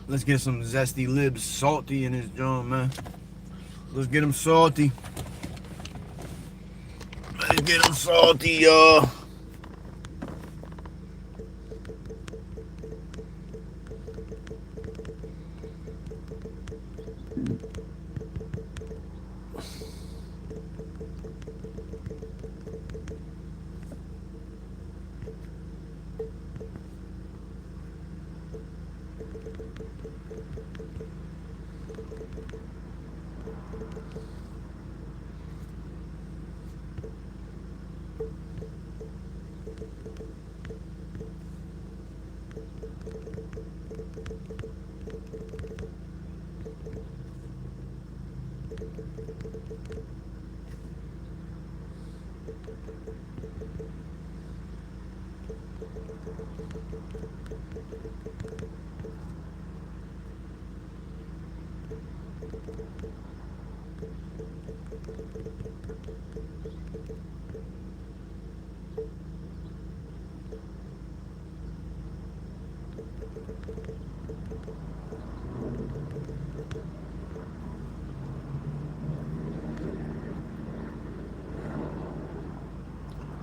Let's get some Zesty Libs salty in his joint, man. Let's get him salty. Let's get him salty, y'all.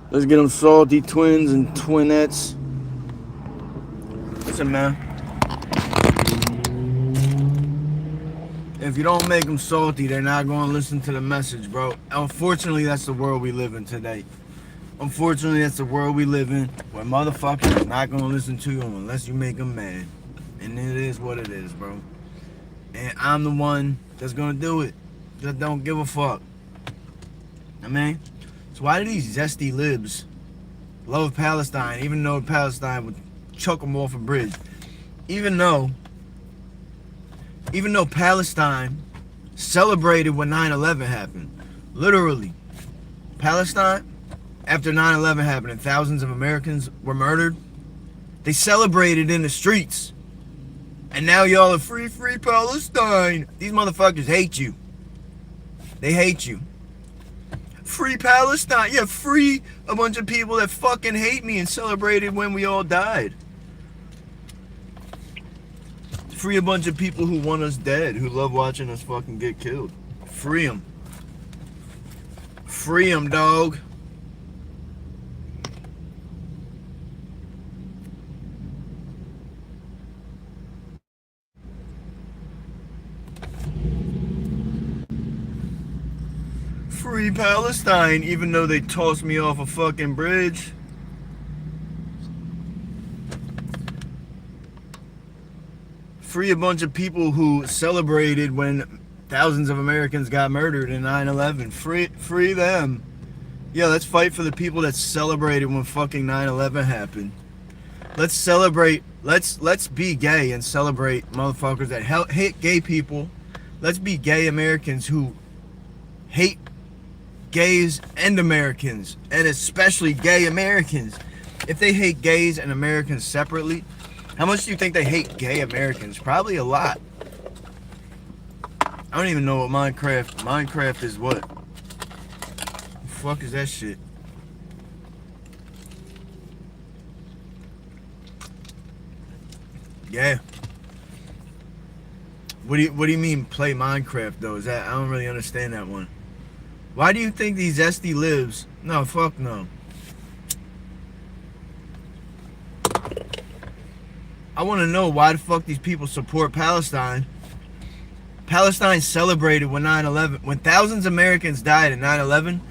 Let's get them salty twins and twinettes. Listen, man. If you don't make them salty, they're not going to listen to the message, bro. Unfortunately, that's the world we live in today. Unfortunately, that's the world we live in, where motherfuckers are not going to listen to you unless you make them mad. And it is what it is, bro. And I'm the one that's going to do it. Just don't give a fuck. I mean, so why do these Zesty Libs love Palestine, even though Palestine would chuck them off a bridge? Even though Palestine celebrated when 9/11 happened. Literally. Palestine, after 9/11 happened and thousands of Americans were murdered, they celebrated in the streets. And now y'all are free Palestine. These motherfuckers hate you. They hate you. Free Palestine. Yeah, free a bunch of people that fucking hate me and celebrated when we all died. Free a bunch of people who want us dead, who love watching us fucking get killed. Free them. Free them, dog. Free Palestine, even though they tossed me off a fucking bridge. Free a bunch of people who celebrated when thousands of Americans got murdered in 9/11. Free them. Yeah, let's fight for the people that celebrated when fucking 9/11 happened. Let's celebrate. Let's be gay and celebrate motherfuckers that hate gay people. Let's be gay Americans who hate gays and Americans, and especially gay Americans. If they hate gays and Americans separately, how much do you think they hate gay Americans? Probably a lot. I don't even know what Minecraft is what. The fuck is that shit? Yeah. What do you mean play Minecraft though? Is that, I don't really understand that one. Why do you think these Zesty Libs? No, fuck no. I want to know why the fuck these people support Palestine. Palestine celebrated when 9/11, when thousands of Americans died in 9/11.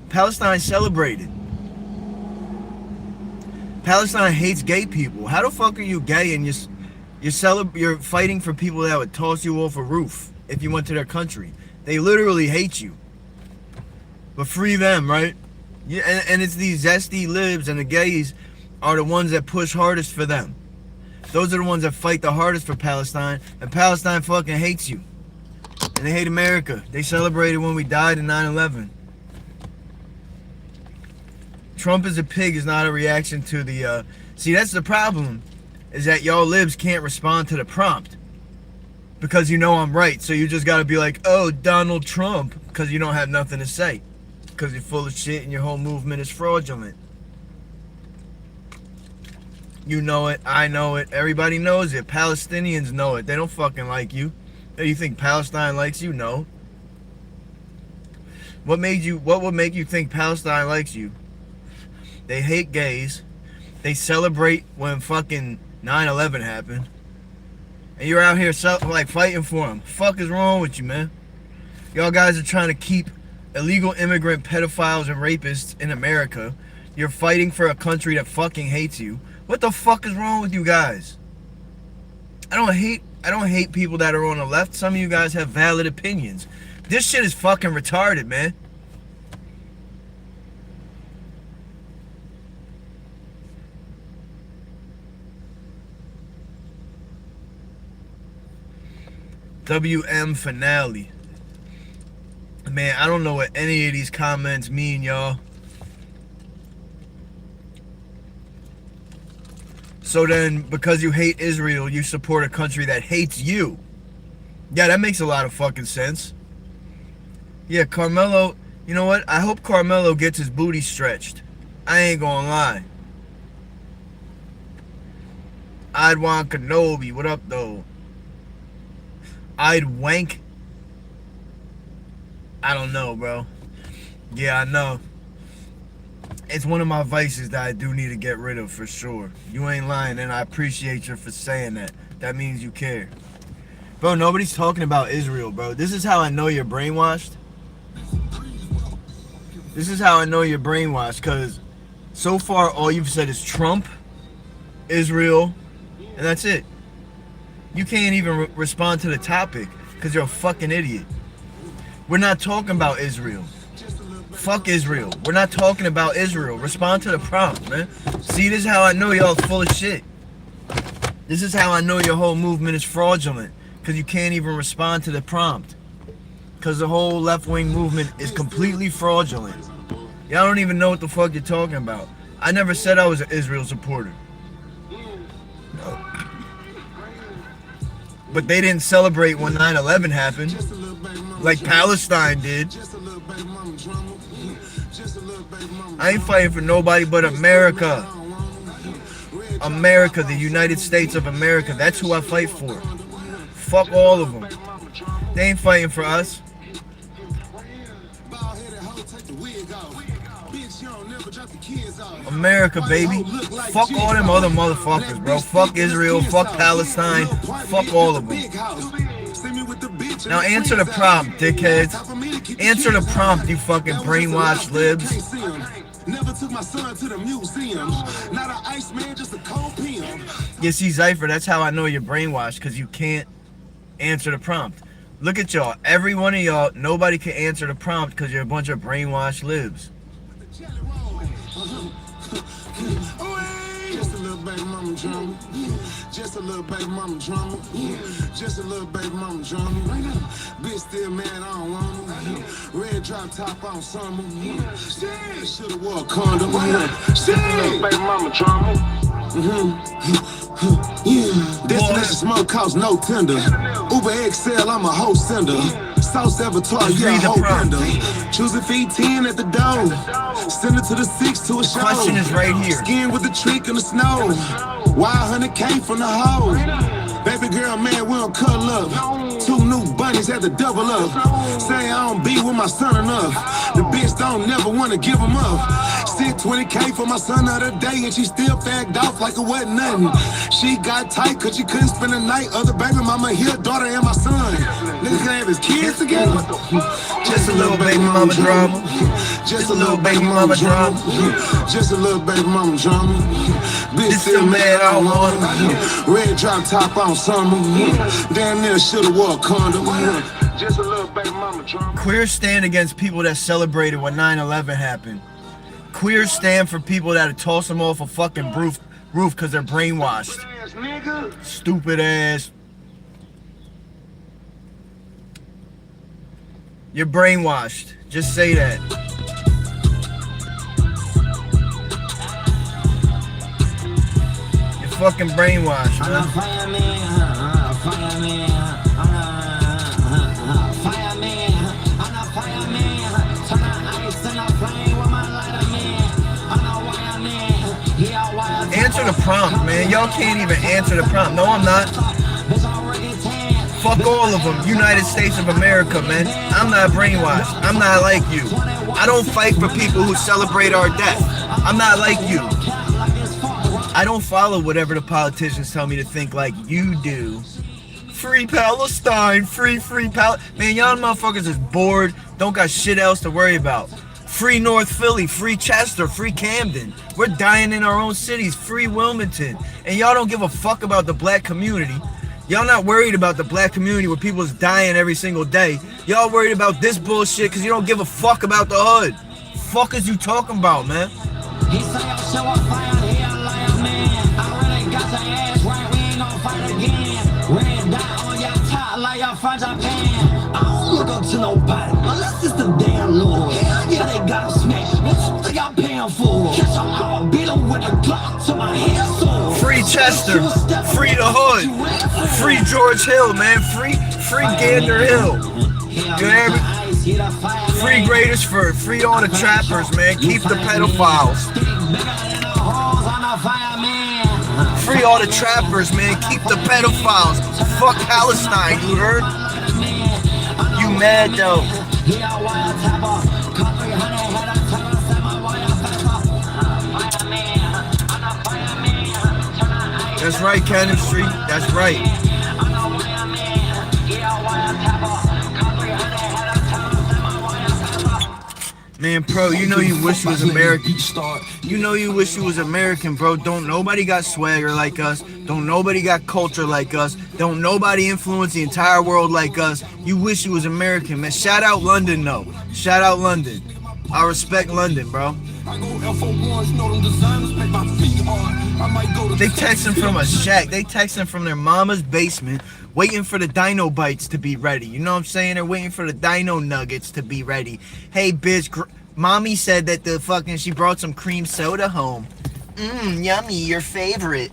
Palestine celebrated. Palestine hates gay people. How the fuck are you gay and you're fighting for people that would toss you off a roof if you went to their country? They literally hate you. But free them, right? Yeah, and it's these Zesty Libs and the gays are the ones that push hardest for them. Those are the ones that fight the hardest for Palestine, and Palestine fucking hates you. And they hate America. They celebrated when we died in 9/11. Trump is a pig is not a reaction to the, see, that's the problem, is that y'all libs can't respond to the prompt. Because you know I'm right, so you just gotta be like, oh, Donald Trump, because you don't have nothing to say. Because you're full of shit and your whole movement is fraudulent. You know it. I know it. Everybody knows it. Palestinians know it. They don't fucking like you. You think Palestine likes you? No. What would make you think Palestine likes you? They hate gays. They celebrate when fucking 9/11 happened. And you're out here like fighting for them. Fuck is wrong with you, man? Y'all guys are trying to keep illegal immigrant pedophiles and rapists in America. You're fighting for a country that fucking hates you. What the fuck is wrong with you guys? I don't hate people that are on the left. Some of you guys have valid opinions. This shit is fucking retarded, man. WM finale. Man, I don't know what any of these comments mean, y'all. So then, because you hate Israel, you support a country that hates you. Yeah, that makes a lot of fucking sense. Yeah, Carmelo, you know what? I hope Carmelo gets his booty stretched. I ain't gonna lie. I'd want Kenobi. What up, though? I'd wank. I don't know, bro. Yeah, I know. It's one of my vices that I do need to get rid of for sure. You ain't lying, and I appreciate you for saying that. That means you care. Bro, nobody's talking about Israel, bro. This is how I know you're brainwashed. This is how I know you're brainwashed, because so far all you've said is Trump, Israel, and that's it. You can't even respond to the topic because you're a fucking idiot. We're not talking about Israel. Fuck Israel. We're not talking about Israel. Respond to the prompt, man. See, this is how I know y'all full of shit. This is how I know your whole movement is fraudulent, because you can't even respond to the prompt. Because the whole left-wing movement is completely fraudulent. Y'all don't even know what the fuck you're talking about. I never said I was an Israel supporter. No. But they didn't celebrate when 9/11 happened, like Palestine did. I ain't fighting for nobody but America. America, the United States of America. That's who I fight for. Fuck all of them. They ain't fighting for us. America, baby. Fuck all them other motherfuckers, bro. Fuck Israel. Fuck Palestine. Fuck all of them. Now answer the prompt, dickheads. Answer the prompt, you fucking brainwashed libs. Never took my son to the museum. Not an ice man, just a cold pen. You see, Zypher, that's how I know you're brainwashed, because you can't answer the prompt. Look at y'all. Every one of y'all, nobody can answer the prompt because you're a bunch of brainwashed libs. Just a little baby mama drama. Just a little baby mama drama. Just a little baby mama drama. Bitch still mad, I don't want her. Red drop top on summer. Should've wore a condom. Just a little baby mama drama. This that smoke costs no tender. Uber XL, I'm a whole sender. Sauce Avatar, yeah, a whole blender. Choose a feed 10 at the door. Send it to the 6 to a show. Question is right here. Skin with the trick in the snow. Wild 100K from the hole. Baby girl, man, we don't cuddle up. 2 new bunnies had to double up. Say I don't be with my son enough. The bitch don't never wanna give him up. Sent 20K for my son the other day, and she still fagged off like it wasn't nothing. She got tight cause she couldn't spend the night. Other baby mama here, daughter and my son. Niggas can have his kids together. Just a little baby mama drama. Just a little baby mama drama. Just a little baby mama drama. Bitch still mad, I don't want her. Red drop top on summer. Damn near should've wore a condom. Just a little baby mama drama. Queers stand against people that celebrated when 9/11 happened. Queers stand for people that toss them off a fucking roof because they're brainwashed. Stupid ass. You're brainwashed. Just say that. You're fucking brainwashed, man. Answer the prompt, man. Y'all can't even answer the prompt. No, I'm not. Fuck all of them. United States of America, man. I'm not brainwashed. I'm not like you. I don't fight for people who celebrate our death. I'm not like you. I don't follow whatever the politicians tell me to think like you do. Free Palestine, free Palestine. Man, y'all motherfuckers is bored, don't got shit else to worry about. Free North Philly, free Chester, free Camden. We're dying in our own cities, free Wilmington. And y'all don't give a fuck about the black community. Y'all not worried about the black community where people is dying every single day. Y'all worried about this bullshit because you don't give a fuck about the hood. Fuck is you talking about, man? I don't look up to nobody unless it's the damn Lord. Hell yeah, they got a smash. What you think I'm paying for? Catch them all, beat them with a Glock to my head sore. Free Chester, free the hood, free George Hill, man, free Gander Hill. You hear me? Free Greatersford, free all the trappers, man. Keep the pedophiles. Free all the trappers, man. Keep the pedophiles. Fuck Palestine, you heard? You mad though? That's right, Cannon Street. That's right. Man, bro, you know you wish you was American. You know you wish you was American, bro. Don't nobody got swagger like us. Don't nobody got culture like us. Don't nobody influence the entire world like us. You wish you was American, man. Shout out London, though. Shout out London. I respect London, bro. They texting from a shack. They texting from their mama's basement, waiting for the dino bites to be ready. You know what I'm saying? They're waiting for the dino nuggets to be ready. Hey, bitch, mommy said that she brought some cream soda home. Yummy, your favorite.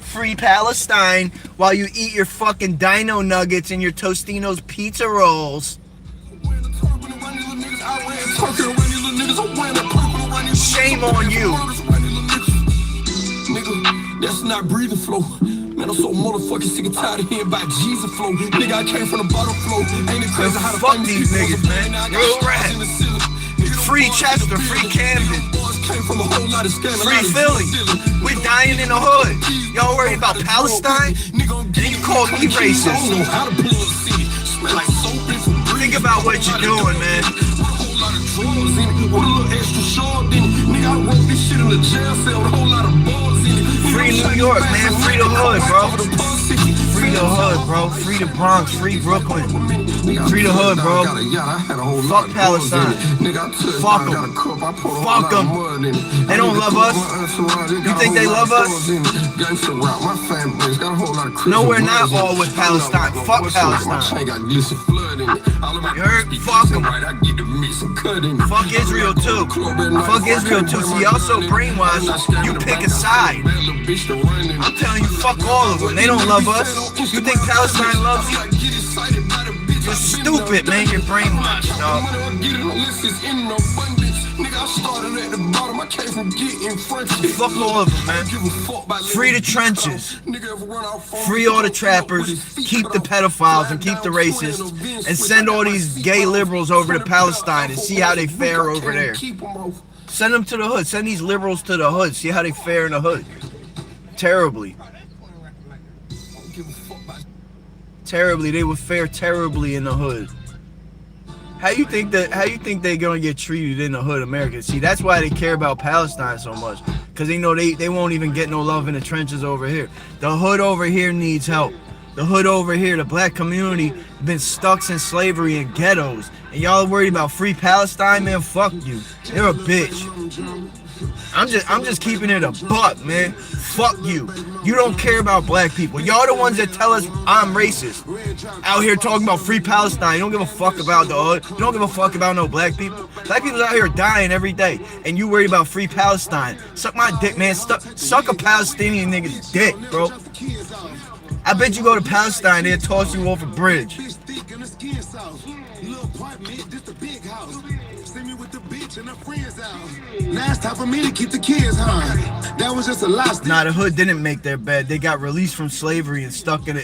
Free Palestine while you eat your fucking dino nuggets and your Tostino's pizza rolls. Shame on you. Nigga, that's not breathing flow. Man, I'm so motherfucking sick and tired of hearing about Jesus flow. Nigga, I came from the bottom flow. Ain't it crazy how to fuck these niggas, man. Real rap. Free Chester, free Camden, free Philly. We dying in the hood. Y'all worried about Palestine? And you call me racist. Think about what you're doing, man. Free New York, man. Free the hood, bro. Free the hood, bro. Free the Bronx. Free Brooklyn. Free the hood, bro. Fuck Palestine. Fuck them. Fuck them. They don't love us. You think they love us? No, we're not all with Palestine. Fuck Palestine. You heard? Fuck them. Fuck Israel too. Fuck Israel too. See, y'all so brainwashed, you pick a side. I'm telling you, fuck all of them. They don't love us. You think Palestine loves you? You're stupid, man. You're brainwashed, dog. Fuck all of them, man. Free the trenches. Free all the trappers. Keep the pedophiles and keep the racists. And send all these gay liberals over to Palestine and see how they fare over there. Send them to the hood. Send these liberals to the hood. See how they fare in the hood. Terribly. Terribly. They would fare terribly in the hood. How you think they're gonna get treated in the hood, America? See, that's why they care about Palestine so much, because they know they won't even get no love in the trenches over here. The hood over here needs help. The hood over here, the black community, been stuck in slavery in ghettos, and y'all are worried about free Palestine, man. Fuck you. You're a bitch. I'm just keeping it a buck, man. Fuck you. You don't care about black people. Y'all the ones that tell us I'm racist. Out here talking about free Palestine. You don't give a fuck about the hood. You don't give a fuck about no black people. Black people out here dying every day, and you worry about free Palestine. Suck my dick, man. Suck a Palestinian nigga's dick, bro. I bet you go to Palestine, they'll toss you off a bridge. Last time for me to keep the kids high. That was just a lie. Nah, the hood didn't make their bed. They got released from slavery and stuck in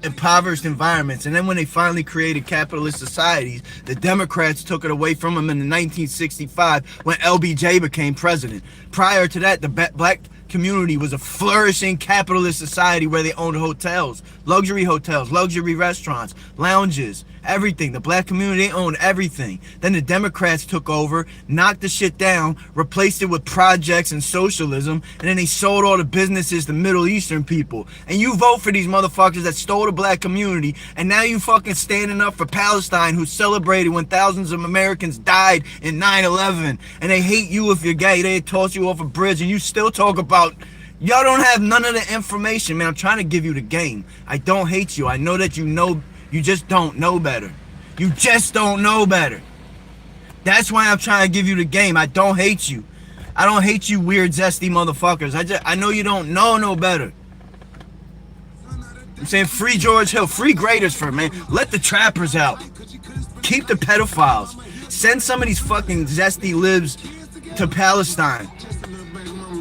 impoverished environments. And then when they finally created capitalist societies, the Democrats took it away from them in 1965 when LBJ became president. Prior to that, the black community was a flourishing capitalist society where they owned hotels, luxury restaurants, lounges, everything. The black community owned everything. Then the Democrats took over, knocked the shit down, replaced it with projects and socialism, and then they sold all the businesses to Middle Eastern people. And you vote for these motherfuckers that stole the black community, and now you fucking standing up for Palestine, who celebrated when thousands of Americans died in 9/11, and they hate you if you're gay. They toss you off a bridge, and you still talk about, y'all don't have none of the information, man. I'm trying to give you the game. I don't hate you. I know that you know. You just don't know better. You just don't know better. That's why I'm trying to give you the game. I don't hate you. I don't hate you weird, zesty motherfuckers. I know you don't know no better. I'm saying free George Hill, free Greatersford, man. Let the trappers out. Keep the pedophiles. Send some of these fucking zesty libs to Palestine.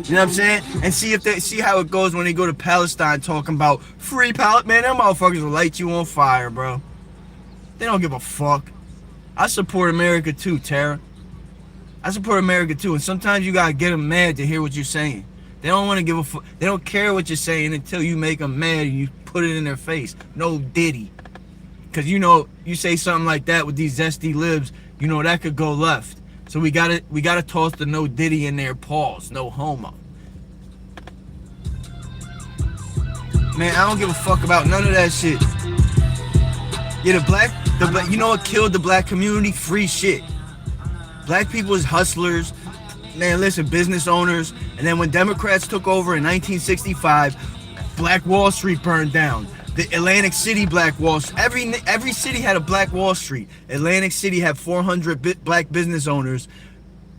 You know what I'm saying? And see how it goes when they go to Palestine talking about free Palestine. Man, them motherfuckers will light you on fire, bro. They don't give a fuck. I support America too, Tara. I support America too. And sometimes you gotta get them mad to hear what you're saying. They don't want to give a fuck. They don't care what you're saying until you make them mad and you put it in their face. No diddy. Because you know, you say something like that with these zesty libs, you know that could go left. So we gotta toss the no diddy in their paws. No homo. Man, I don't give a fuck about none of that shit. Yeah, the black, you know what killed the black community? Free shit. Black people is hustlers. Man, listen, business owners. And then when Democrats took over in 1965, Black Wall Street burned down. The Atlantic City Black Wall Street. Every city had a Black Wall Street. Atlantic City had 400 black business owners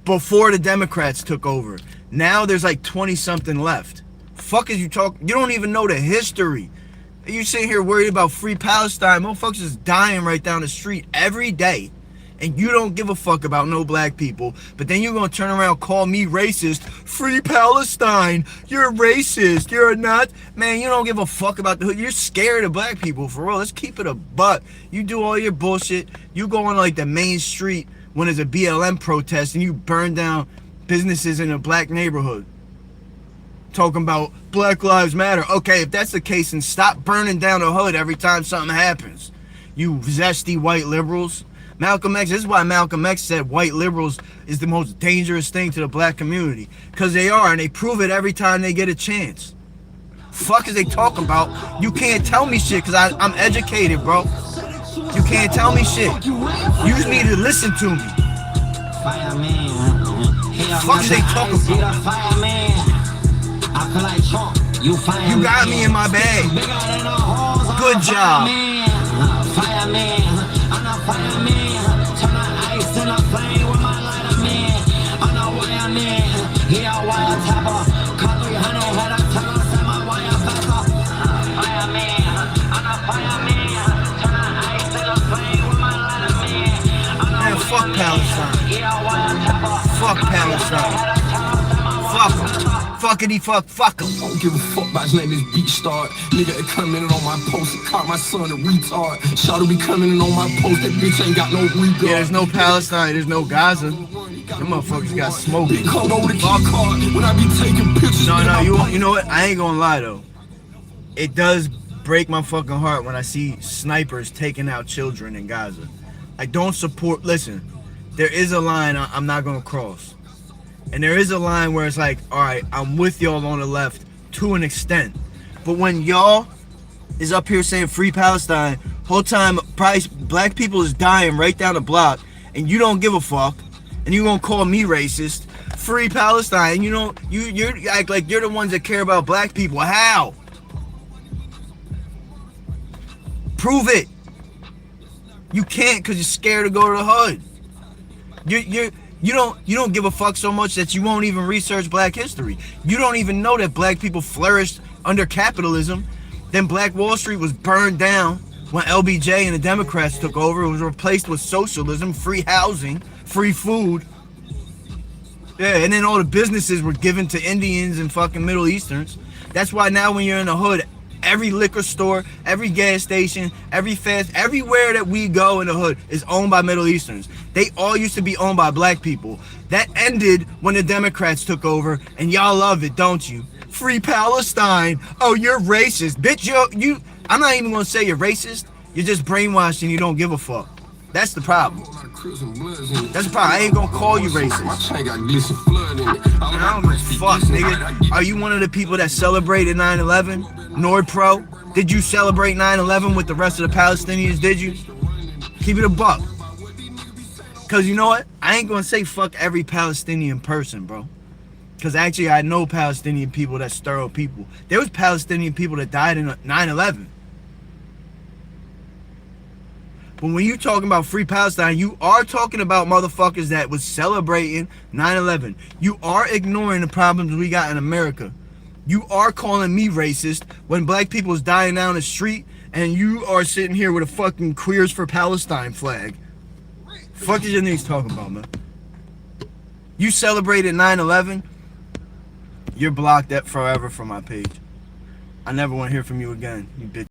before the Democrats took over. Now there's like 20 something left. Fuck is you talking? You don't even know the history. You sitting here worried about free Palestine. Motherfuckers is dying right down the street every day. And you don't give a fuck about no black people. But then you're going to turn around and call me racist. Free Palestine. You're racist. You're not. Man, you don't give a fuck about the hood. You're scared of black people, for real. Let's keep it a buck. You do all your bullshit. You go on like the main street when there's a BLM protest and you burn down businesses in a black neighborhood. Talking about Black Lives Matter. Okay, if that's the case, then stop burning down the hood every time something happens. You zesty white liberals. Malcolm X, this is why Malcolm X said white liberals is the most dangerous thing to the black community. Because they are, and they prove it every time they get a chance. Fuck is they talking about? You can't tell me shit because I'm educated, bro. You can't tell me shit. You just need to listen to me. Fuck is they talking about? You got me in my bag. Good job. Man, fuck Palestine. Fuck Palestine. Fuck them. Fuckity fuck them. I don't give a fuck about his name is Beat Start. Nigga, it coming in on my post. It caught my son a retard. Shawty be coming in on my post. That bitch ain't got no regard. Yeah, there's no Palestine. There's no Gaza. Them motherfuckers got smoked. They come over the key card when I be taking pictures. No, you know what? I ain't gonna lie though. It does break my fucking heart when I see snipers taking out children in Gaza. I don't support. Listen, there is a line I'm not gonna cross. And there is a line where it's like, all right, I'm with y'all on the left to an extent. But when y'all is up here saying free Palestine, whole time black people is dying right down the block, and you don't give a fuck, and you gonna call me racist, free Palestine, you know, you act like you're the ones that care about black people. How? Prove it. You can't because you're scared to go to the hood. You don't give a fuck so much that you won't even research black history. You don't even know that black people flourished under capitalism. Then Black Wall Street was burned down when LBJ and the Democrats took over. It was replaced with socialism, free housing, free food. Yeah, and then all the businesses were given to Indians and fucking Middle Easterns. That's why now when you're in the hood, every liquor store, every gas station, everywhere that we go in the hood is owned by Middle Easterns. They all used to be owned by black people. That ended when the Democrats took over, and y'all love it, don't you? Free Palestine. Oh, you're racist. Bitch, you I'm not even gonna say you're racist. You're just brainwashed and you don't give a fuck. That's the problem. That's the problem. I ain't gonna call you racist. I don't give a fuck, nigga. Are you one of the people that celebrated 9/11? Pro? Did you celebrate 9/11 with the rest of the Palestinians? Did you? Keep it a buck. Cause you know what? I ain't gonna say fuck every Palestinian person, bro. Cause actually I know Palestinian people that's thorough people. There was Palestinian people that died in 9/11. But when you talking about free Palestine, you are talking about motherfuckers that was celebrating 9/11. You are ignoring the problems we got in America. You are calling me racist when black people is dying down the street and you are sitting here with a fucking Queers for Palestine flag. Fuck is your niggas talking about, man? You celebrated 9/11, you're blocked that forever from my page. I never want to hear from you again, you bitch.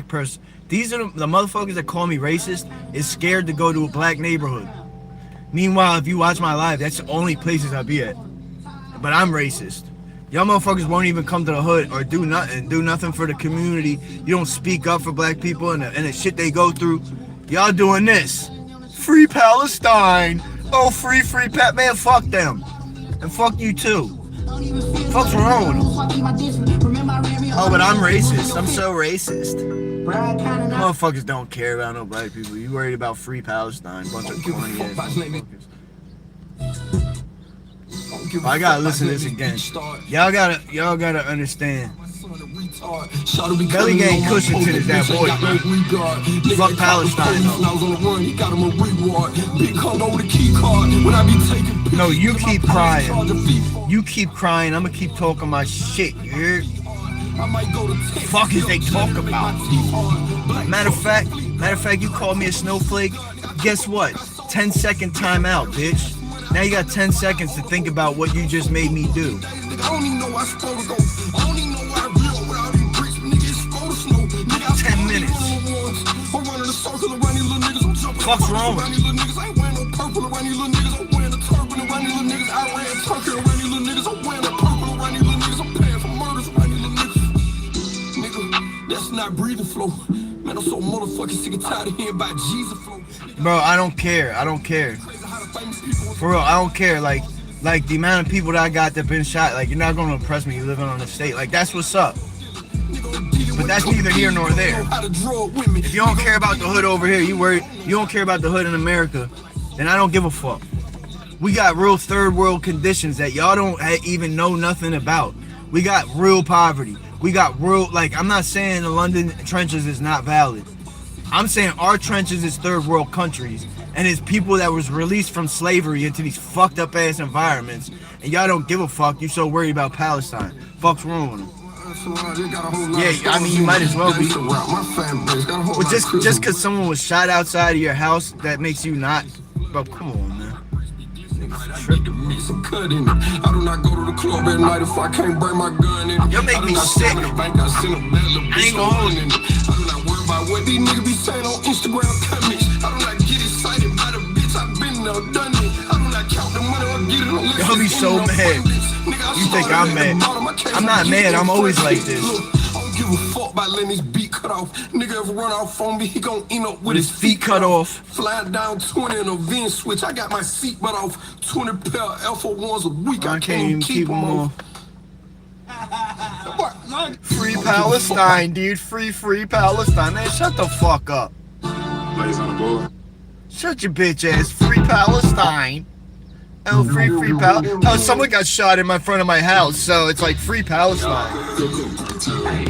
person. These are the motherfuckers that call me racist is scared to go to a black neighborhood. Meanwhile, if you watch my live, that's the only places I be at. But I'm racist. Y'all motherfuckers won't even come to the hood or do nothing for the community. You don't speak up for black people and the shit they go through. Y'all doing this. Free Palestine. Oh, free Pat. Man, fuck them. And fuck you too. Fuck's wrong with them? Oh, but I'm racist. I'm so racist. Motherfuckers don't care about no black people. You worried about free Palestine. Bunch of corny ass motherfuckers. I gotta listen to this again. Y'all gotta understand. Belly gang Cushington is that boy. Fuck Palestine though. No, you keep crying. You keep crying. I'ma keep talking my shit. You hear? Fuck is they talk about? Matter of fact, you called me a snowflake. Guess what? 10-second timeout, bitch. Now you got 10 seconds to think about what you just made me do. 10 minutes. What's wrong with you? That's not breathing flow. Man, I'm so motherfucking sick and tired of hearing about Jesus flow. Bro, I don't care. For real, I don't care. Like the amount of people that I got that been shot, like, you're not gonna impress me. You living on the state. Like, that's what's up. But that's neither here nor there. If you don't care about the hood over here, you don't care about the hood in America, then I don't give a fuck. We got real third world conditions that y'all don't even know nothing about. We got real poverty. We got real, like, I'm not saying the London trenches is not valid. I'm saying our trenches is third world countries, and it's people that was released from slavery into these fucked up ass environments, and y'all don't give a fuck. You so worried about Palestine. Fuck's wrong with them. Yeah, I mean, you might as well be. Well, just because someone was shot outside of your house, that makes you not. Bro, come on, man. I do not go to the club at night if I can't bring my gun in. You make me sick. I ain't gonna hold it. I do not worry about what these niggas be saying on Instagram comments. I do not get excited by the bitch. I've been there, done it. I do not count the money or get it on. Y'all be so mad. You think I'm mad? I'm not mad. I'm always like this. I don't give a fuck about letting his beat cut off. Nigga ever run off on me, he gon' end up with his feet cut off. Flying down 20 in a VIN switch. I got my seat butt off. 20 pair of Alpha Ones a week. I can't even keep them off. Free Palestine, dude. Free Palestine. Man, shut the fuck up. Plays on the board. Shut your bitch ass. Free Palestine. Oh, free Palestine. Oh, someone got shot in front of my house, so it's like free Palestine.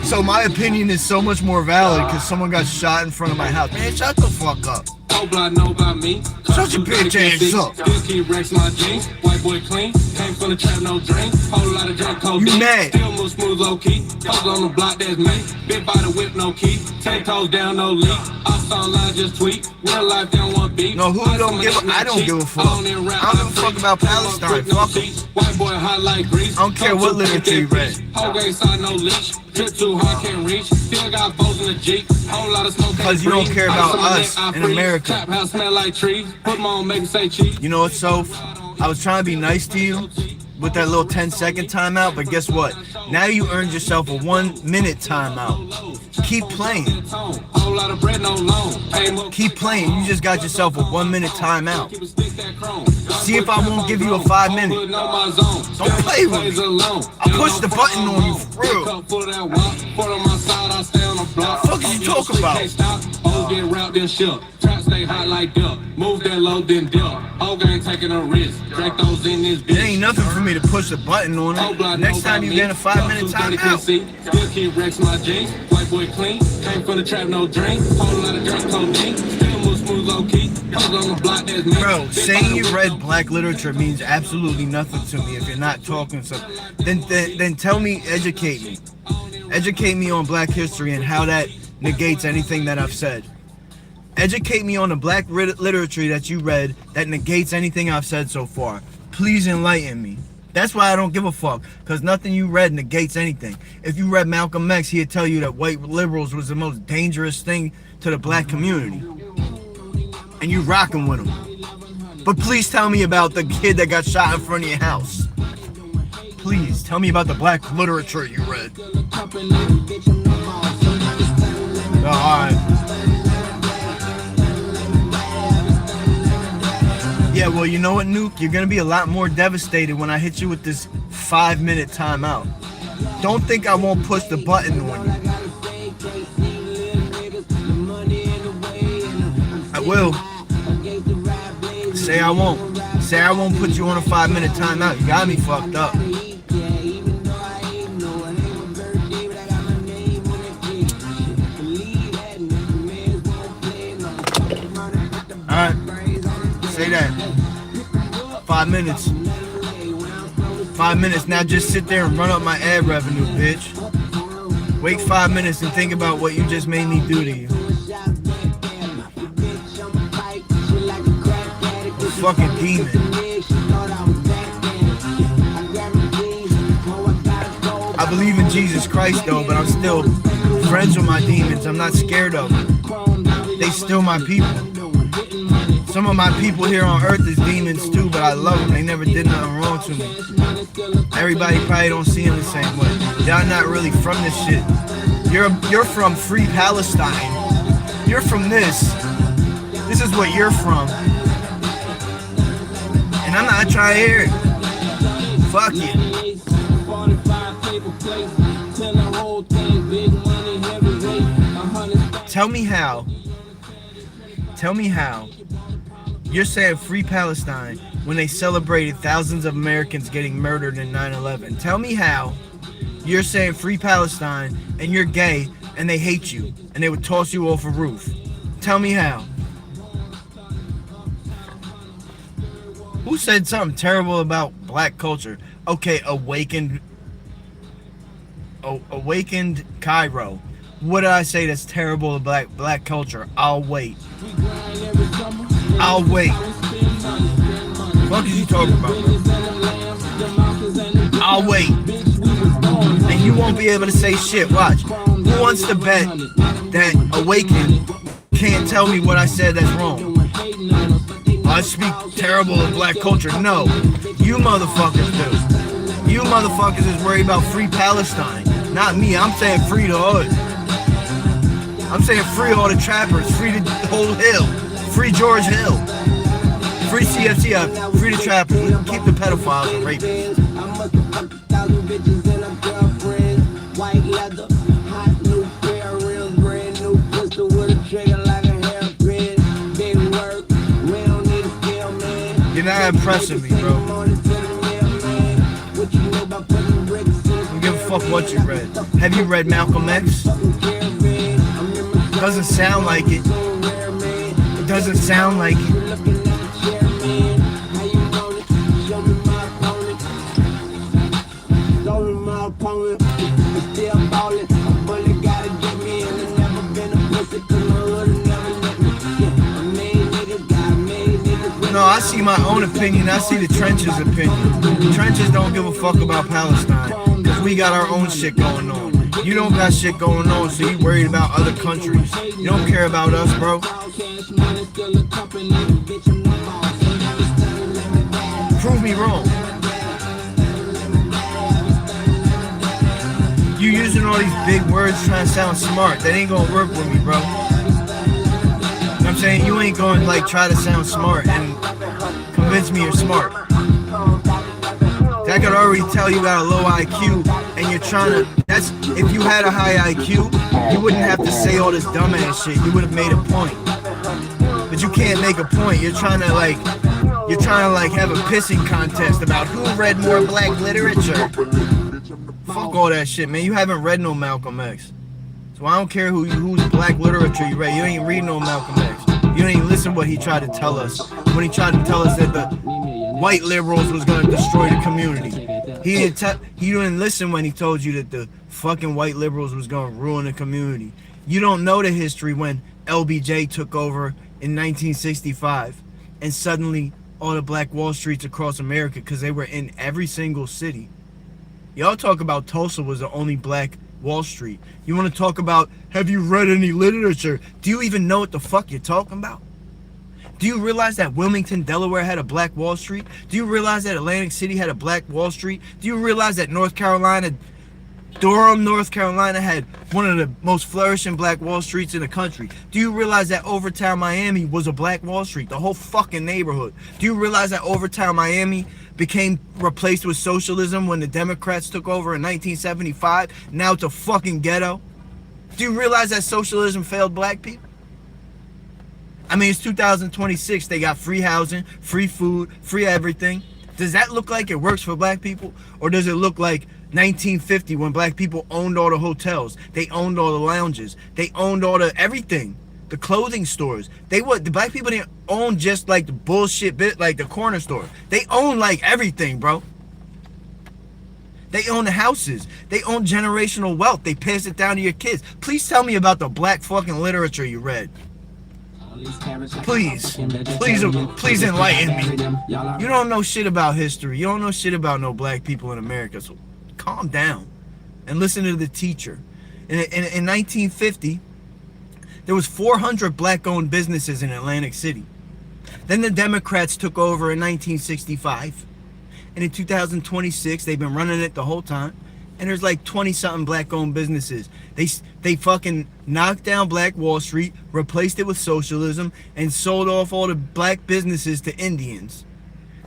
So my opinion is so much more valid because someone got shot in front of my house. Man, shut the fuck up. Shut your bitch ass up. Still keep racks my jeans. White boy clean. Came from the trap, no drink. Whole lot of drink codeine. You mad? Still move smooth, low key. Post on the block, that's me. Bit by the whip, no key. 10 toes down, no leak. Off online, just tweet. Real life, don't want beat. No, who don't give a... I don't give a fuck. I don't give a fuck about Palestine. Fuck them. White boy hot like grease. I don't care what literature you read. Whole game side, no leash. Trip too hard, can't reach. Still got foes in the Jeep. Whole lot of smoke. Because you don't care about us in America. Trap house smell like trees. Put them on, make it say cheese. You know what, Soph? I was trying to be nice to you with that little 10-second timeout, but guess what? Now you earned yourself a 1-minute timeout. Keep playing. Keep playing. You just got yourself a 1-minute timeout. See if I won't give you a 5-minute. Don't play with me. I'll push the button on you for real. What the fuck are you talking about? Get route, then shook. Trap stay hot like duck. Move that low, then duck. Whole gang taking a risk. Drink those in this bitch. It ain't nothing for me to push the button on it. Next time you get a 5-minute timeout. Still keep wrecks my jeans. White boy clean. Came from the trap, no drink. Whole lot of drink codeine. Still move smooth, low key. On the block, that's me. Bro, saying you read black literature means absolutely nothing to me if you're not talking something. Then tell me, educate me. Educate me on black history and how that negates anything that I've said. Educate me on the black literature that you read that negates anything I've said so far. Please enlighten me. That's why I don't give a fuck, because nothing you read negates anything. If you read Malcolm X, he'd tell you that white liberals was the most dangerous thing to the black community. And you rocking with him. But please tell me about the kid that got shot in front of your house. Please, tell me about the black literature you read. Alright. Yeah, well, you know what, Nuke? You're gonna be a lot more devastated when I hit you with this 5-minute timeout. Don't think I won't push the button on you. I will. Say I won't. Say I won't put you on a 5-minute timeout. You got me fucked up. Alright. Say that. 5 minutes. 5 minutes. Now just sit there and run up my ad revenue, bitch. Wait 5 minutes and think about what you just made me do to you. Fucking demon. I believe in Jesus Christ though, but I'm still friends with my demons. I'm not scared of them. They still my people. Some of my people here on earth is demons too, but I love them. They never did nothing wrong to me. Everybody probably don't see them the same way. Y'all not really from this shit. You're from Free Palestine. You're from this. This is what you're from. And I'm not trying to hear it. Fuck you. Tell me how. Tell me how. You're saying Free Palestine when they celebrated thousands of Americans getting murdered in 9/11. Tell me how you're saying Free Palestine and you're gay and they hate you and they would toss you off a roof. Tell me how. Who said something terrible about black culture? Okay, awakened Cairo. What did I say that's terrible about black culture? I'll wait. I'll wait. What is you talking about? I'll wait. And you won't be able to say shit. Watch. Who wants to bet that Awaken can't tell me what I said that's wrong? I speak terrible of black culture. No. You motherfuckers do. You motherfuckers is worried about Free Palestine. Not me. I'm saying free the hood. I'm saying free all the trappers. Free the whole hill. Free George Hill. Free CFC. Free the trappers. Keep the pedophiles and rapists. White leather, hot new pair of rims, brand new pistol with a trigger like a hairpin. Big work, we don't need a skill, man. You're not impressing me, bro. Don't give a fuck what you read. Have you read Malcolm X? Doesn't sound like it. It doesn't sound like it. No, I see my own opinion. I see the trenches' opinion. The trenches don't give a fuck about Palestine because we got our own shit going on. You don't got shit going on, so you worried about other countries. You don't care about us, bro. Prove me wrong. You using all these big words trying to sound smart. That ain't gonna work with me, bro. You know what I'm saying? You ain't gonna like try to sound smart and convince me you're smart. I could already tell you got a low IQ and you're trying to, that's, if you had a high IQ, you wouldn't have to say all this dumbass shit. You would have made a point. But you can't make a point. You're trying to have a pissing contest about who read more black literature. Fuck all that shit, man. You haven't read no Malcolm X. So I don't care whose black literature you read. You ain't read no Malcolm X. You ain't listen what he tried to tell us. When he tried to tell us that the white liberals was going to destroy the community. He didn't listen when he told you that the fucking white liberals was going to ruin the community. You don't know the history when LBJ took over in 1965 and suddenly all the black Wall Streets across America because they were in every single city. Y'all talk about Tulsa was the only black Wall Street. You want to talk about, have you read any literature? Do you even know what the fuck you're talking about? Do you realize that Wilmington, Delaware had a black Wall Street? Do you realize that Atlantic City had a black Wall Street? Do you realize that Durham, North Carolina had one of the most flourishing black Wall Streets in the country? Do you realize that Overtown, Miami was a black Wall Street? The whole fucking neighborhood. Do you realize that Overtown, Miami became replaced with socialism when the Democrats took over in 1975? Now it's a fucking ghetto. Do you realize that socialism failed black people? I mean, it's 2026. They got free housing, free food, free everything. Does that look like it works for black people? Or does it look like 1950 when black people owned all the hotels? They owned all the lounges. They owned all the everything. The clothing stores. The black people didn't own just like the bullshit bit, like the corner store. They own like everything, bro. They own the houses. They own generational wealth. They pass it down to your kids. Please tell me about the black fucking literature you read. Please enlighten me. You don't know shit about history. You don't know shit about no black people in America. So calm down and listen to the teacher. In 1950, there was 400 black-owned businesses in Atlantic City. Then the Democrats took over in 1965. And in 2026, they've been running it the whole time. And there's like 20-something black-owned businesses. They fucking knocked down Black Wall Street, replaced it with socialism, and sold off all the black businesses to Indians.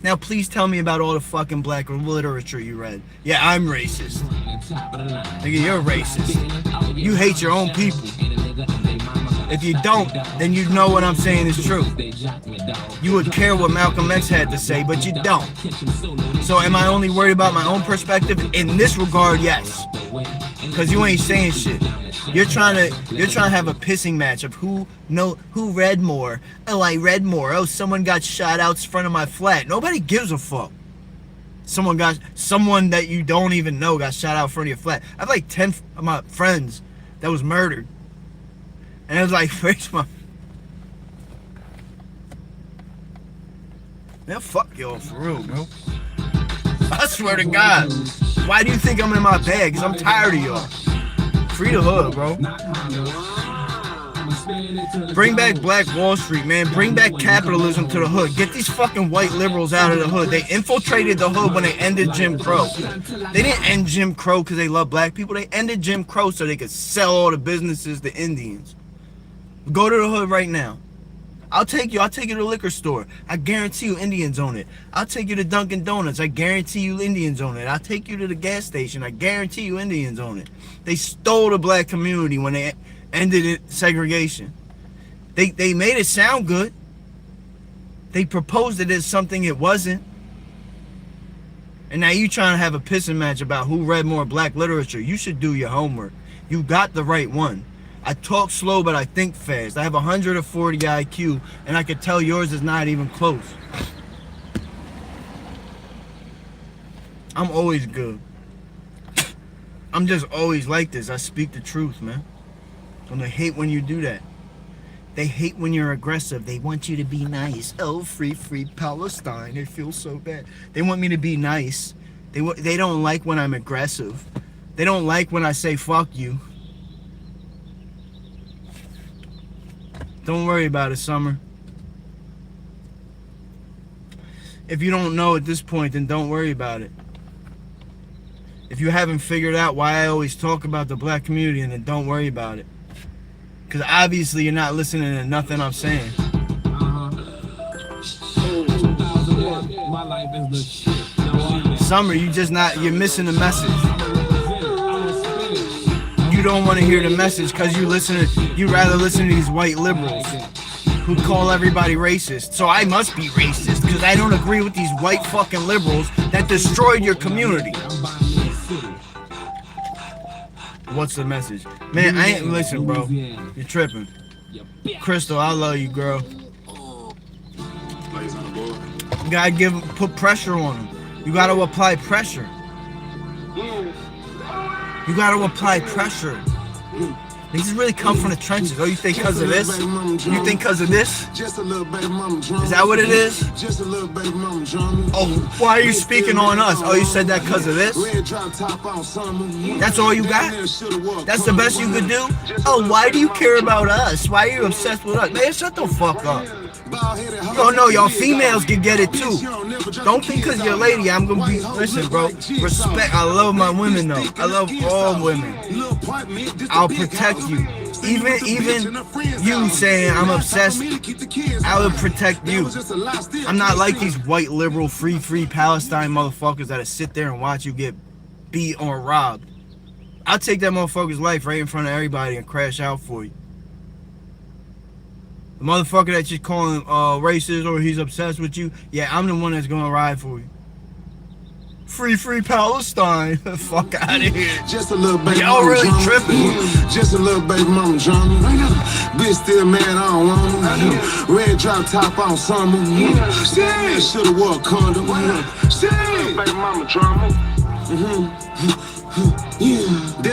Now please tell me about all the fucking black literature you read. Yeah, I'm racist. Nigga, you're racist. You hate your own people. If you don't, then you know what I'm saying is true. You would care what Malcolm X had to say, but you don't. So am I only worried about my own perspective? In this regard, yes. Because you ain't saying shit. You're trying to have a pissing match of who read more. Oh, I read more. Oh, someone got shot out in front of my flat. Nobody gives a fuck. Someone that you don't even know got shot out in front of your flat. I have like 10 of my friends that was murdered. And it was like, where's my... Man, fuck y'all for real, bro. I swear to God. Why do you think I'm in my bag? Because I'm tired of y'all. Free the hood, bro. Bring back Black Wall Street, man. Bring back capitalism to the hood. Get these fucking white liberals out of the hood. They infiltrated the hood when they ended Jim Crow. They didn't end Jim Crow because they love black people. They ended Jim Crow so they could sell all the businesses to Indians. Go to the hood right now. I'll take you to the liquor store. I guarantee you Indians own it. I'll take you to Dunkin' Donuts. I guarantee you Indians own it. I'll take you to the gas station. I guarantee you Indians own it. They stole the black community when they ended segregation. They made it sound good. They proposed it as something it wasn't. And now you trying to have a pissing match about who read more black literature. You should do your homework. You got the right one. I talk slow, but I think fast. I have 140 IQ, and I can tell yours is not even close. I'm always good. I'm just always like this. I speak the truth, man. And they hate when you do that. They hate when you're aggressive. They want you to be nice. Oh, free Palestine. It feels so bad. They want me to be nice. They don't like when I'm aggressive. They don't like when I say fuck you. Don't worry about it, Summer. If you don't know at this point, then don't worry about it. If you haven't figured out why I always talk about the black community, then don't worry about it. Because obviously you're not listening to nothing I'm saying. Summer, you're missing the message. You don't want to hear the message because you rather listen to these white liberals who call everybody racist. So I must be racist because I don't agree with these white fucking liberals that destroyed your community. What's the message? Man, I ain't listen, bro. You're tripping. Crystal, I love you, girl. You gotta put pressure on them. You gotta apply pressure. You gotta apply pressure. Niggas really come from the trenches. Oh, you think because of this? You think because of this? Just a little baby mama drama. Is that what it is? Just a little baby mama drama. Oh, why are you speaking on us? Oh, you said that because of this? Red drop top on summer. That's all you got? That's the best you could do? Oh, why do you care about us? Why are you obsessed with us? Man, shut the fuck up. Oh no, y'all females can get it too. Don't think because you're a lady, I'm gonna be, listen bro, respect, I love my women though. I love all women. I'll protect you. Even you saying I'm obsessed, I will protect you. I'm not like these white liberal free Palestine motherfuckers that'll sit there and watch you get beat or robbed. I'll take that motherfucker's life right in front of everybody and crash out for you. The motherfucker that you're calling racist or he's obsessed with you, yeah, I'm the one that's gonna ride for you. Free Palestine. Fuck out of here. Just a little baby Y'all really tripping. Just a little baby mama drama. Bitch still mad, I don't want her. Red drop top on summer. Shit, shoulda wore a condom. Shit, baby mama drama.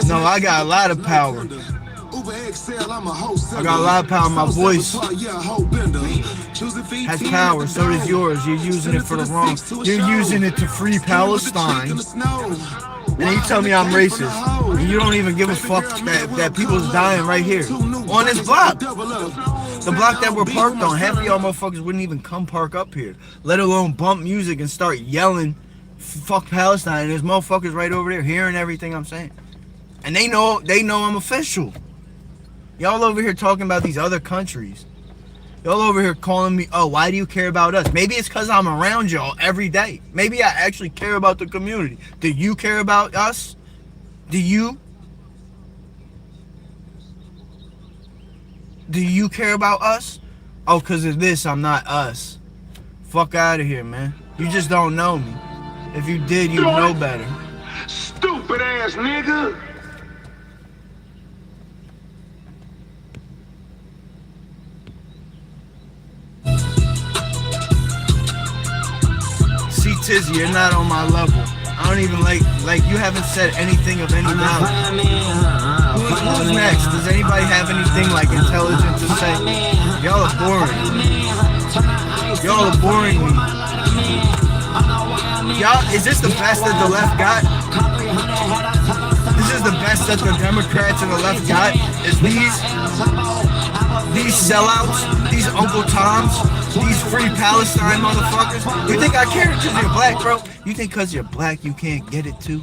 No, I got a lot of power. I got a lot of power. My voice has power. So does yours. You're using it for the wrong. You're using it to free Palestine. And then you tell me I'm racist. And you don't even give a fuck that people's dying right here. On this block. The block that we're parked on. Half of y'all motherfuckers wouldn't even come park up here. Let alone bump music and start yelling, fuck Palestine. And there's motherfuckers right over there hearing everything I'm saying. And they know I'm official. Y'all over here talking about these other countries. Y'all over here calling me, oh, why do you care about us? Maybe it's because I'm around y'all every day. Maybe I actually care about the community. Do you care about us? Do you? Do you care about us? Oh, because of this, I'm not us. Fuck out of here, man. You just don't know me. If you did, you'd know better. Stupid ass nigga. See, Tizzy, you're not on my level. I don't even like you haven't said anything of any value. Who's next? Does anybody have anything like intelligent to say? Y'all are boring. Y'all are boring me. Y'all, is this the best that the left got? This is the best that the Democrats and the left got? Is these sellouts, these Uncle Toms, these free Palestine motherfuckers? You think I care because you're black, bro? You think because you're black you can't get it too?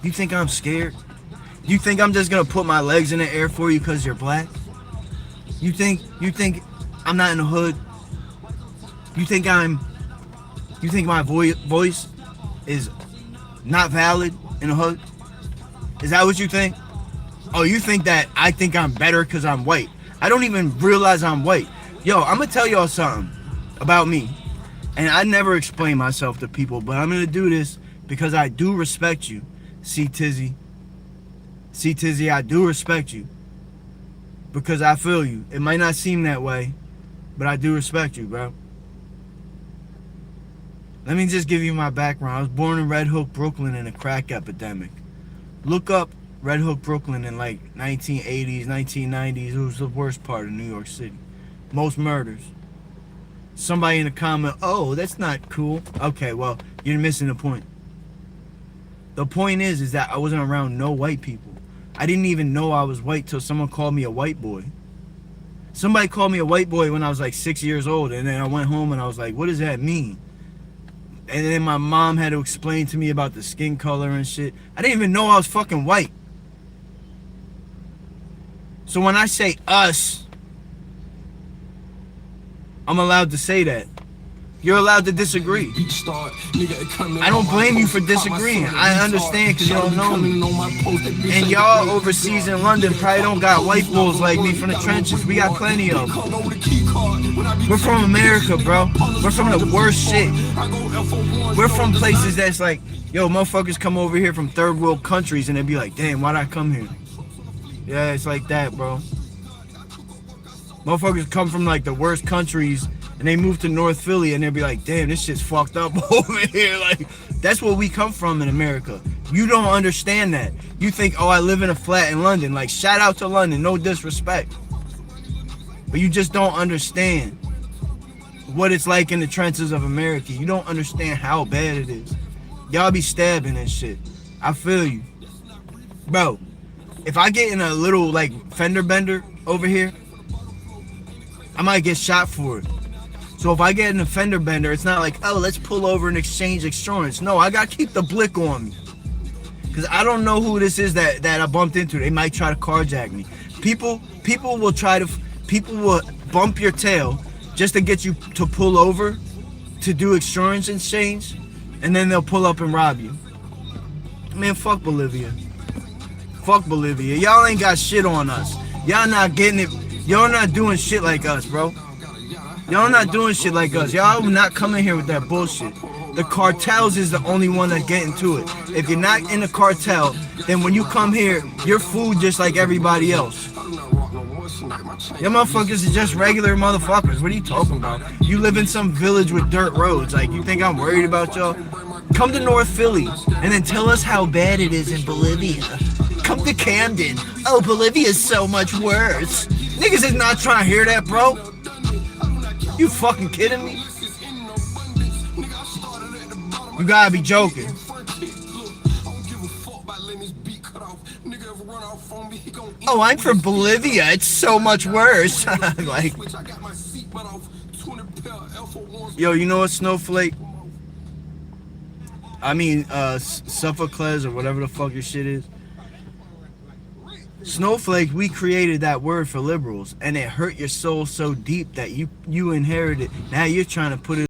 You think I'm scared? You think I'm just gonna put my legs in the air for you because you're black? You think I'm not in the hood? You think my voice is not valid in the hood? Is that what you think? Oh, you think that I think I'm better because I'm white? I don't even realize I'm white. Yo, I'm gonna tell y'all something about me. And I never explain myself to people, but I'm gonna do this because I do respect you. See, Tizzy, I do respect you. Because I feel you. It might not seem that way, but I do respect you, bro. Let me just give you my background. I was born in Red Hook, Brooklyn in a crack epidemic. Look up Red Hook, Brooklyn in like 1980s, 1990s. It was the worst part of New York City. Most murders. Somebody in the comment, oh, that's not cool. Okay, well, you're missing the point. The point is that I wasn't around no white people. I didn't even know I was white till someone called me a white boy. Somebody called me a white boy when I was like 6 years old, and then I went home and I was like, what does that mean? And then my mom had to explain to me about the skin color and shit. I didn't even know I was fucking white. So when I say us, I'm allowed to say that. You're allowed to disagree. I don't blame you for disagreeing. I understand because you don't know me. And y'all overseas in London probably don't got white bulls like me from the trenches. We got plenty of them. We're from America, bro. We're from the worst shit. We're from places that's like, yo, motherfuckers come over here from third world countries and they be like, damn, why'd I come here? Yeah, it's like that, bro. Motherfuckers come from like the worst countries and they move to North Philly and they'll be like, damn, this shit's fucked up over here. Like, that's where we come from in America. You don't understand that. You think, oh, I live in a flat in London. Like, shout out to London, no disrespect. But you just don't understand what it's like in the trenches of America. You don't understand how bad it is. Y'all be stabbing and shit. I feel you. Bro, if I get in a little, like, fender bender over here, I might get shot for it. So if I get in a fender bender, it's not like, oh, let's pull over and exchange insurance. No, I gotta keep the blick on me. Because I don't know who this is that I bumped into. They might try to carjack me. People will bump your tail just to get you to pull over to do insurance exchange, and then they'll pull up and rob you. Man, fuck Bolivia. Fuck Bolivia. Y'all ain't got shit on us. Y'all not getting it. Y'all not doing shit like us, bro. Y'all not doing shit like us. Y'all not coming here with that bullshit. The cartels is the only one that get into it. If you're not in the cartel, then when you come here, you're food just like everybody else. Y'all motherfuckers are just regular motherfuckers. What are you talking about? You live in some village with dirt roads. Like, you think I'm worried about y'all? Come to North Philly and then tell us how bad it is in Bolivia. Come to Camden. Oh, Bolivia's so much worse. Niggas is not trying to hear that, bro. You fucking kidding me? You gotta be joking. Oh, I'm from Bolivia. It's so much worse. Like, yo, you know what, Snowflake? I mean, Sophocles or whatever the fuck your shit is. Snowflake, we created that word for liberals, and it hurt your soul so deep that you inherited. Now you're trying to put it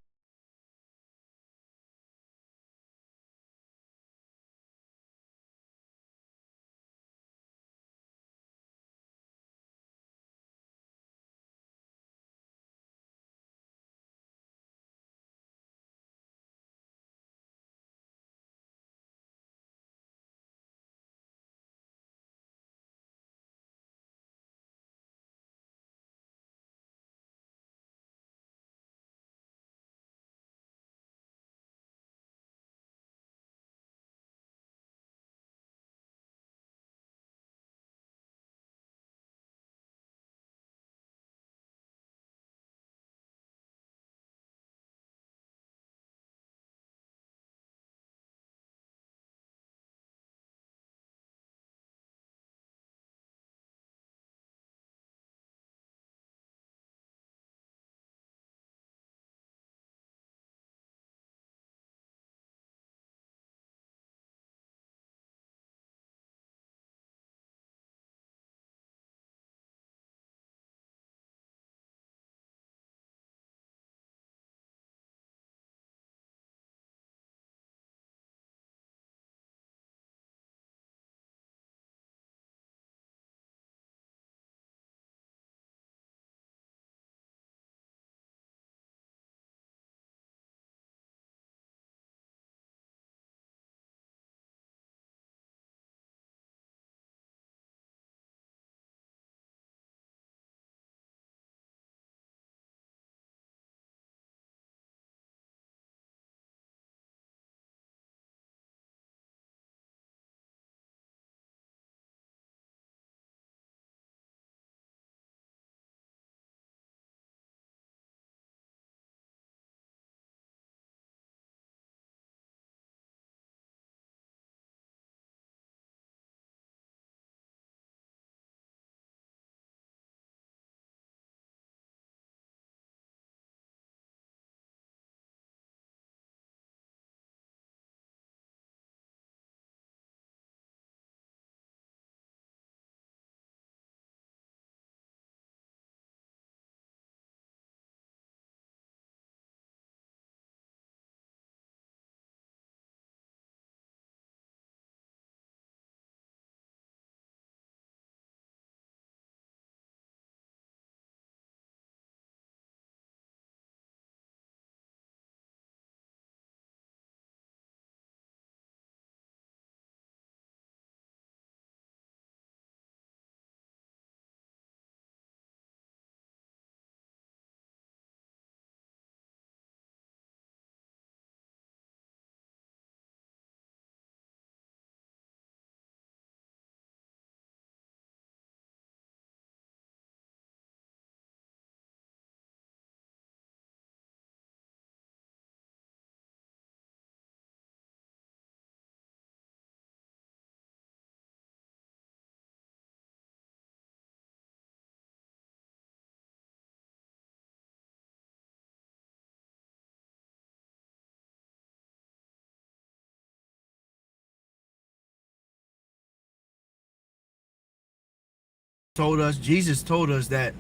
Jesus told us that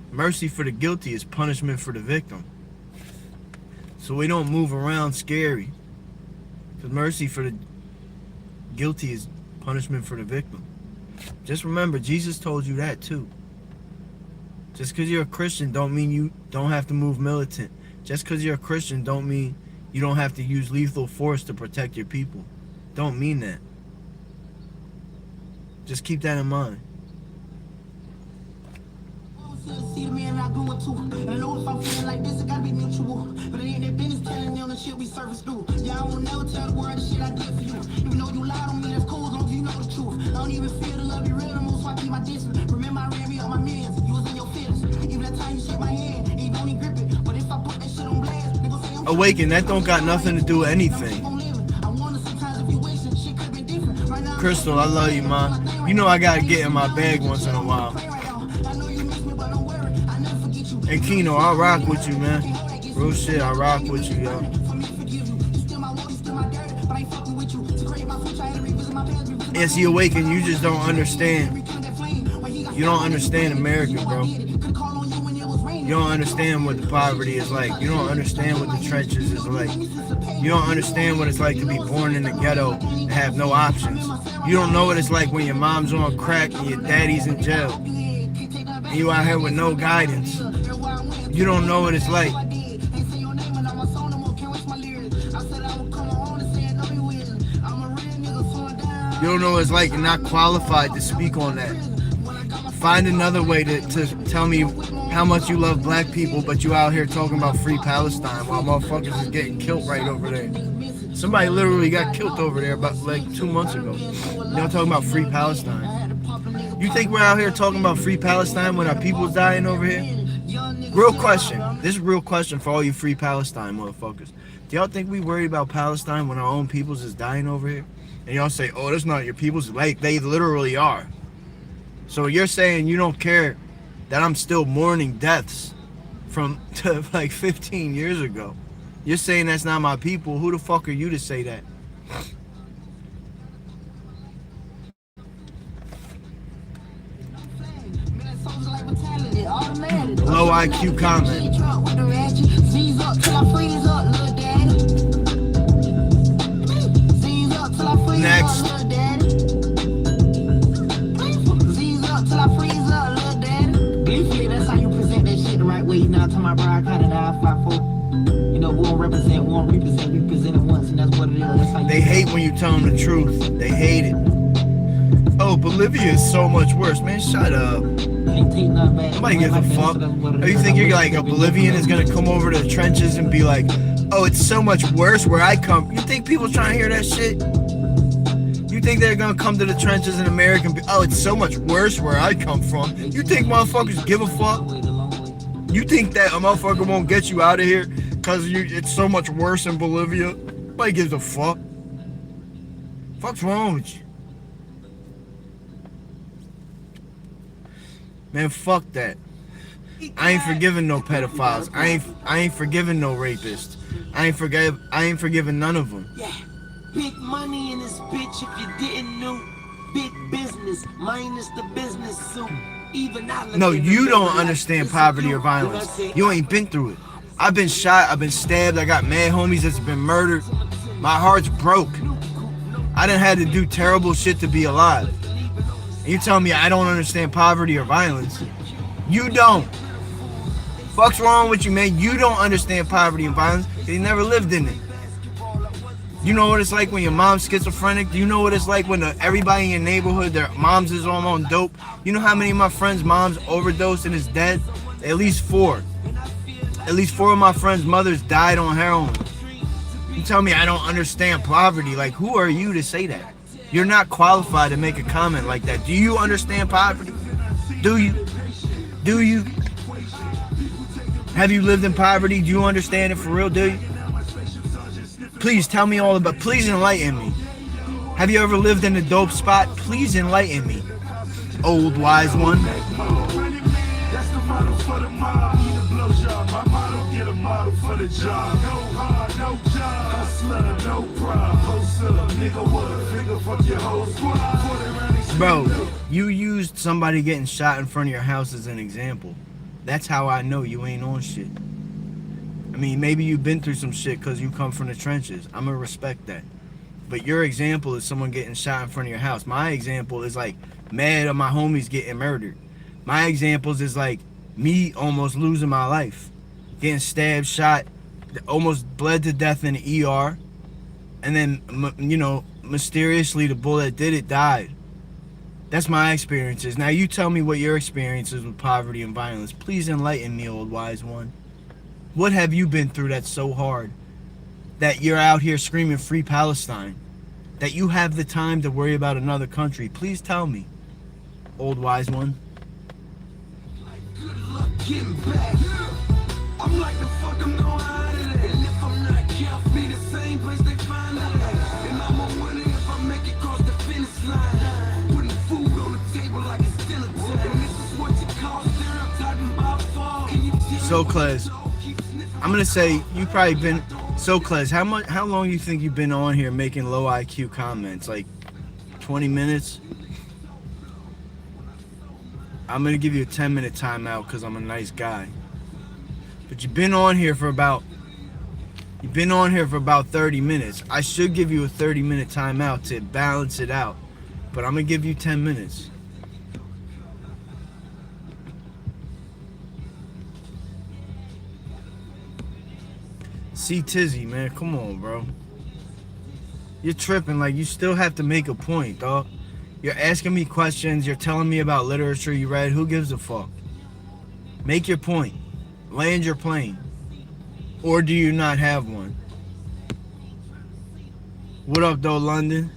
mercy for the guilty is punishment for the victim. So we don't move around scary. Because mercy for the guilty is punishment for the victim. Just remember, Jesus told you that too. Just because you're a Christian don't mean you don't have to move militant. Just because you're a Christian don't mean you don't have to use lethal force to protect your people. Don't mean that. Just keep that in mind. See the man I grew into. And I know if I'm feeling like this, it gotta be mutual. But it ain't that business telling them the shit we service through. Yeah, I won't never tell the world the shit I did for you. Even though you lied on me, that's cool as long as you know the truth. I don't even feel the love you real no more, so I keep my distance. Remember I ran me up my millions, you was in your feelings. Even that time you shake my hand, and you don't even grip it. But if I put that shit on blast, they gon' say I'm Awaken, that don't got nothing to do with anything. I wonder sometimes if you wasting shit could be different. Right now, Crystal, I love you, man. You know I gotta get in my bag once in a while. And Keno, I rock with you, man. Real shit, I rock with you, yo. Yeah, see, Awaken, you just don't understand. You don't understand America, bro. You don't understand what the poverty is like. You don't understand what the trenches is like. You don't understand what it's like to be born in the ghetto and have no options. You don't know what it's like when your mom's on crack and your daddy's in jail. And you out here with no guidance. You don't know what it's like. You don't know what it's like. You're not qualified to speak on that. Find another way to tell me how much you love black people, but you out here talking about free Palestine while motherfuckers is getting killed right over there. Somebody literally got killed over there about like 2 months ago. Y'all talking about free Palestine. You think we're out here talking about free Palestine when our people's dying over here? Real question. This is a real question for all you free Palestine motherfuckers. Do y'all think we worry about Palestine when our own peoples is dying over here? And y'all say, oh, that's not your people's. Like, they literally are. So you're saying you don't care that I'm still mourning deaths from like 15 years ago. You're saying that's not my people. Who the fuck are you to say that? Low IQ comment. Next. That's how you present that shit the right way. You know, to my bride, kind of die 5'4". You know, we don't represent, we don't represent. We present it once, and that's what it is. That's how you they hate when you tell them the truth. They hate it. Oh, Bolivia is so much worse, man. Shut up. Nobody gives a fuck. Or you think you're like a Bolivian is gonna come over to the trenches and be like, oh, it's so much worse where I come. You think people trying to hear that shit? You think they're gonna come to the trenches in America and be, oh, it's so much worse where I come from? You think motherfuckers give a fuck? You think that a motherfucker won't get you out of here because it's so much worse in Bolivia? Nobody gives a fuck. Fuck's wrong with you? Man, fuck that. I ain't forgiving no pedophiles. I ain't forgiving no rapists. I ain't forgiving none of them. Yeah, big money in this bitch if you didn't know. Big business minus the business suit. Even no, you don't understand poverty or violence. You ain't been through it. I've been shot. I've been stabbed. I got mad homies that's been murdered. My heart's broke. I done had to do terrible shit to be alive. You tell me I don't understand poverty or violence. You don't. Fuck's wrong with you, man? You don't understand poverty and violence. You never lived in it. You know what it's like when your mom's schizophrenic? Do you know what it's like when everybody in your neighborhood, their moms is on dope? You know how many of my friends' moms overdosed and is dead? At least 4. At least 4 of my friends' mothers died on heroin. You tell me I don't understand poverty. Like, who are you to say that? You're not qualified to make a comment like that. Do you understand poverty? Do you? Do you? Have you lived in poverty? Do you understand it for real? Do you? Please tell me all about. Please enlighten me. Have you ever lived in a dope spot? Please enlighten me, old wise one. That's the model for the mob. Need a blowjob. My model get a model for the job. No hard, no job. Hustler, no problem. Post up, nigga, what a figure. Fuck your whole squad. Bro, You used somebody getting shot in front of your house as an example. That's how I know you ain't on shit. I mean, maybe you've been through some shit because you come from the trenches. I'm gonna respect that. But your example is someone getting shot in front of your house. My example is like mad at my homies getting murdered. My examples is like me almost losing my life. Getting stabbed, shot, almost bled to death in the ER. And then, you know, mysteriously the bullet did it died. That's my experiences. Now you tell me what your experiences with poverty and violence. Please enlighten me, old wise one. What have you been through that's so hard that you're out here screaming free Palestine? That you have the time to worry about another country? Please tell me, old wise one. Good luck getting back. I'm like the fuck I'm going out of there. And if I'm not careful, be the same place they find out. And I'm a winner if I make it cross the finish line. Putting food on the table like it's dinner time. And this is what you call stereotyping about fall. So, Clez, I'm gonna say you probably been so Clez. How long you think you've been on here making low IQ comments? Like 20 minutes? I'm gonna give you a 10-minute timeout because I'm a nice guy. But you've been on here for about 30 minutes. I should give you a 30-minute timeout to balance it out. But I'm gonna give you 10 minutes. See Tizzy, man, come on, bro. You're tripping. Like, you still have to make a point, dog. You're asking me questions. You're telling me about literature you read. Who gives a fuck? Make your point. Land your plane. Or do you not have one? What up, though, London?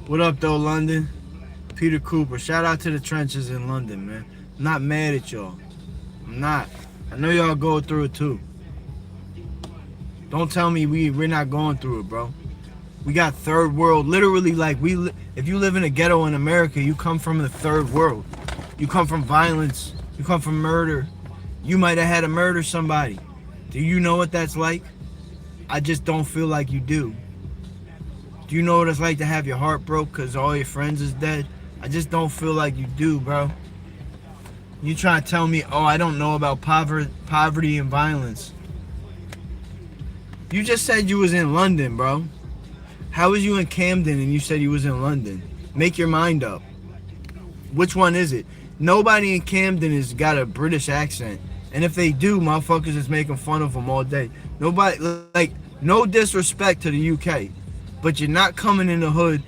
What up, though, London? Peter Cooper. Shout out to the trenches in London, man. I'm not mad at y'all. I'm not. I know y'all go through it, too. Don't tell me we're not going through it, bro. We got third world. Literally, like, if you live in a ghetto in America, you come from the third world. You come from violence. You come from murder. You might have had to murder somebody. Do you know what that's like? I just don't feel like you do. Do you know what it's like to have your heart broke because all your friends is dead? I just don't feel like you do, bro. You trying to tell me, oh, I don't know about poverty and violence. You just said you was in London, bro. How was you in Camden and you said you was in London? Make your mind up. Which one is it? Nobody in Camden has got a British accent. And if they do, motherfuckers is making fun of them all day. Nobody, like, no disrespect to the UK. But you're not coming in the hood.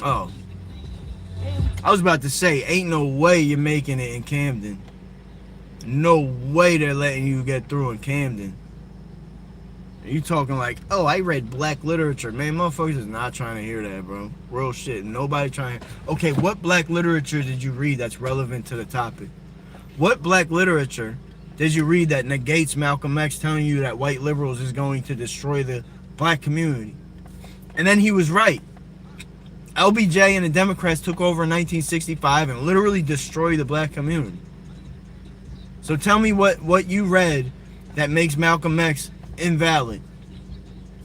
Oh. I was about to say, ain't no way you're making it in Camden. No way they're letting you get through in Camden. You talking like, oh, I read black literature. Man, motherfuckers is not trying to hear that, bro. Real shit. Nobody trying to... Okay, what black literature did you read that's relevant to the topic? What black literature did you read that negates Malcolm X telling you that white liberals is going to destroy the black community? And then he was right. LBJ and the Democrats took over in 1965 and literally destroyed the black community. So tell me what you read that makes Malcolm X invalid.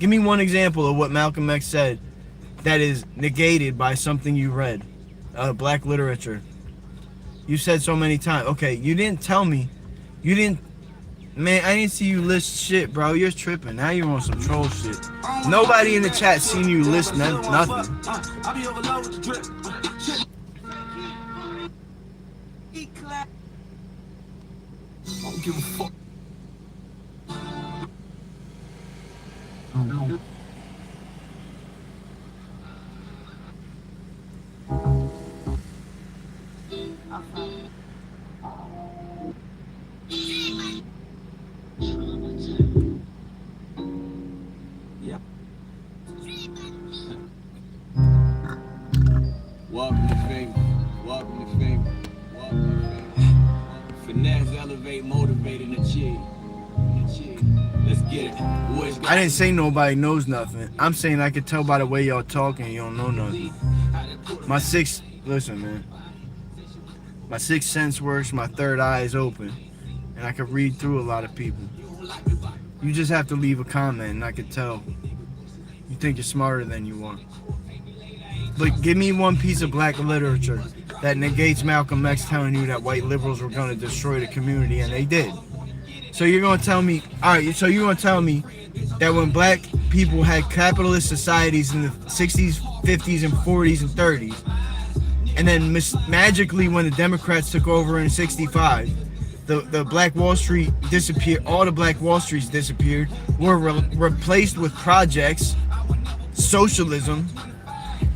Give me one example of what Malcolm X said that is negated by something you read. Black literature. You said so many times. Okay, you didn't tell me. You didn't... Man, I didn't see you list shit, bro. You're tripping. Now you're on some troll shit. Nobody in the chat seen you list nothing. I be overloaded with the drip. I don't give a fuck. Yeah. Welcome to fame. Welcome to fame. Welcome to fame. Finesse, elevate, motivate, and achieve. Let's get it. I didn't say nobody knows nothing. I'm saying I could tell by the way y'all talking you don't know nothing. Listen, man. My sixth sense works, my third eye is open. And I can read through a lot of people. You just have to leave a comment and I could tell. You think you're smarter than you are. But give me one piece of black literature that negates Malcolm X telling you that white liberals were going to destroy the community, and they did. So you're going to tell me, all right, so you're going to tell me that when black people had capitalist societies in the 60s, 50s, and 40s and 30s, and then magically when the Democrats took over in 65, the Black Wall Street disappeared, all the Black Wall Streets disappeared, were replaced with projects, socialism,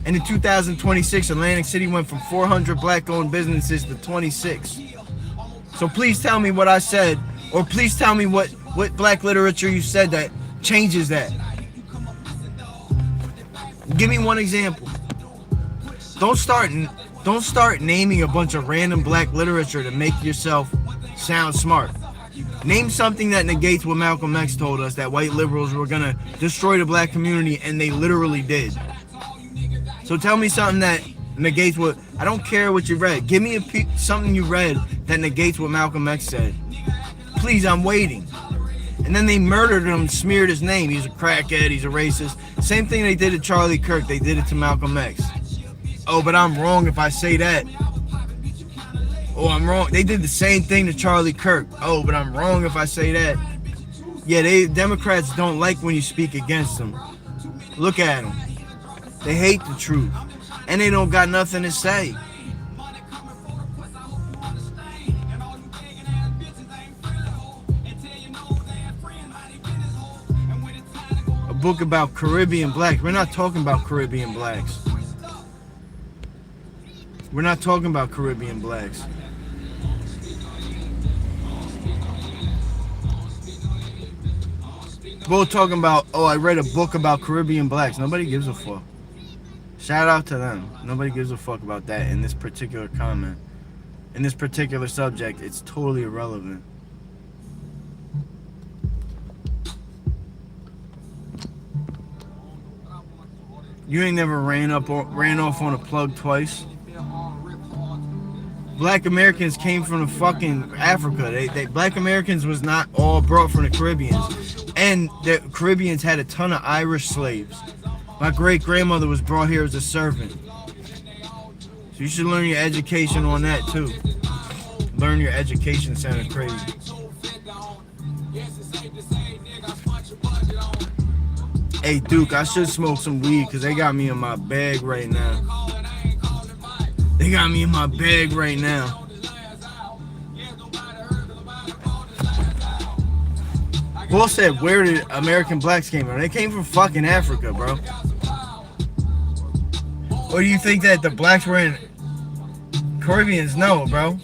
and in 2026, Atlantic City went from 400 black-owned businesses to 26. So please tell me what I said, or please tell me what black literature you said that changes that. Give me one example. Don't start naming a bunch of random black literature to make yourself sound smart. Name something that negates what Malcolm X told us, that white liberals were gonna destroy the black community, and they literally did. So tell me something that negates what, I don't care what you read. Give me something you read that negates what Malcolm X said. Please, I'm waiting. And then they murdered him, smeared his name. He's a crackhead, he's a racist. Same thing they did to Charlie Kirk, they did it to Malcolm X. Oh, but I'm wrong if I say that. Oh, I'm wrong. They did the same thing to Charlie Kirk. Oh, but I'm wrong if I say that. Yeah, Democrats don't like when you speak against them. Look at them. They hate the truth. And they don't got nothing to say. A book about Caribbean blacks. We're not talking about Caribbean blacks. We're not talking about Caribbean blacks. We're talking about, oh, I read a book about Caribbean blacks. Nobody gives a fuck. Shout out to them. Nobody gives a fuck about that in this particular comment. In this particular subject, it's totally irrelevant. You ain't never ran off on a plug twice. Black Americans came from the fucking Africa. Black Americans was not all brought from the Caribbeans. And the Caribbeans had a ton of Irish slaves. My great-grandmother was brought here as a servant. So you should learn your education on that too. Learn your education sounded crazy. Hey Duke, I should smoke some weed because they got me in my bag right now. They got me in my bag right now. Bull said, where did American blacks came from? They came from fucking Africa, bro. Or do you think that the blacks were in Caribbeans? No, bro.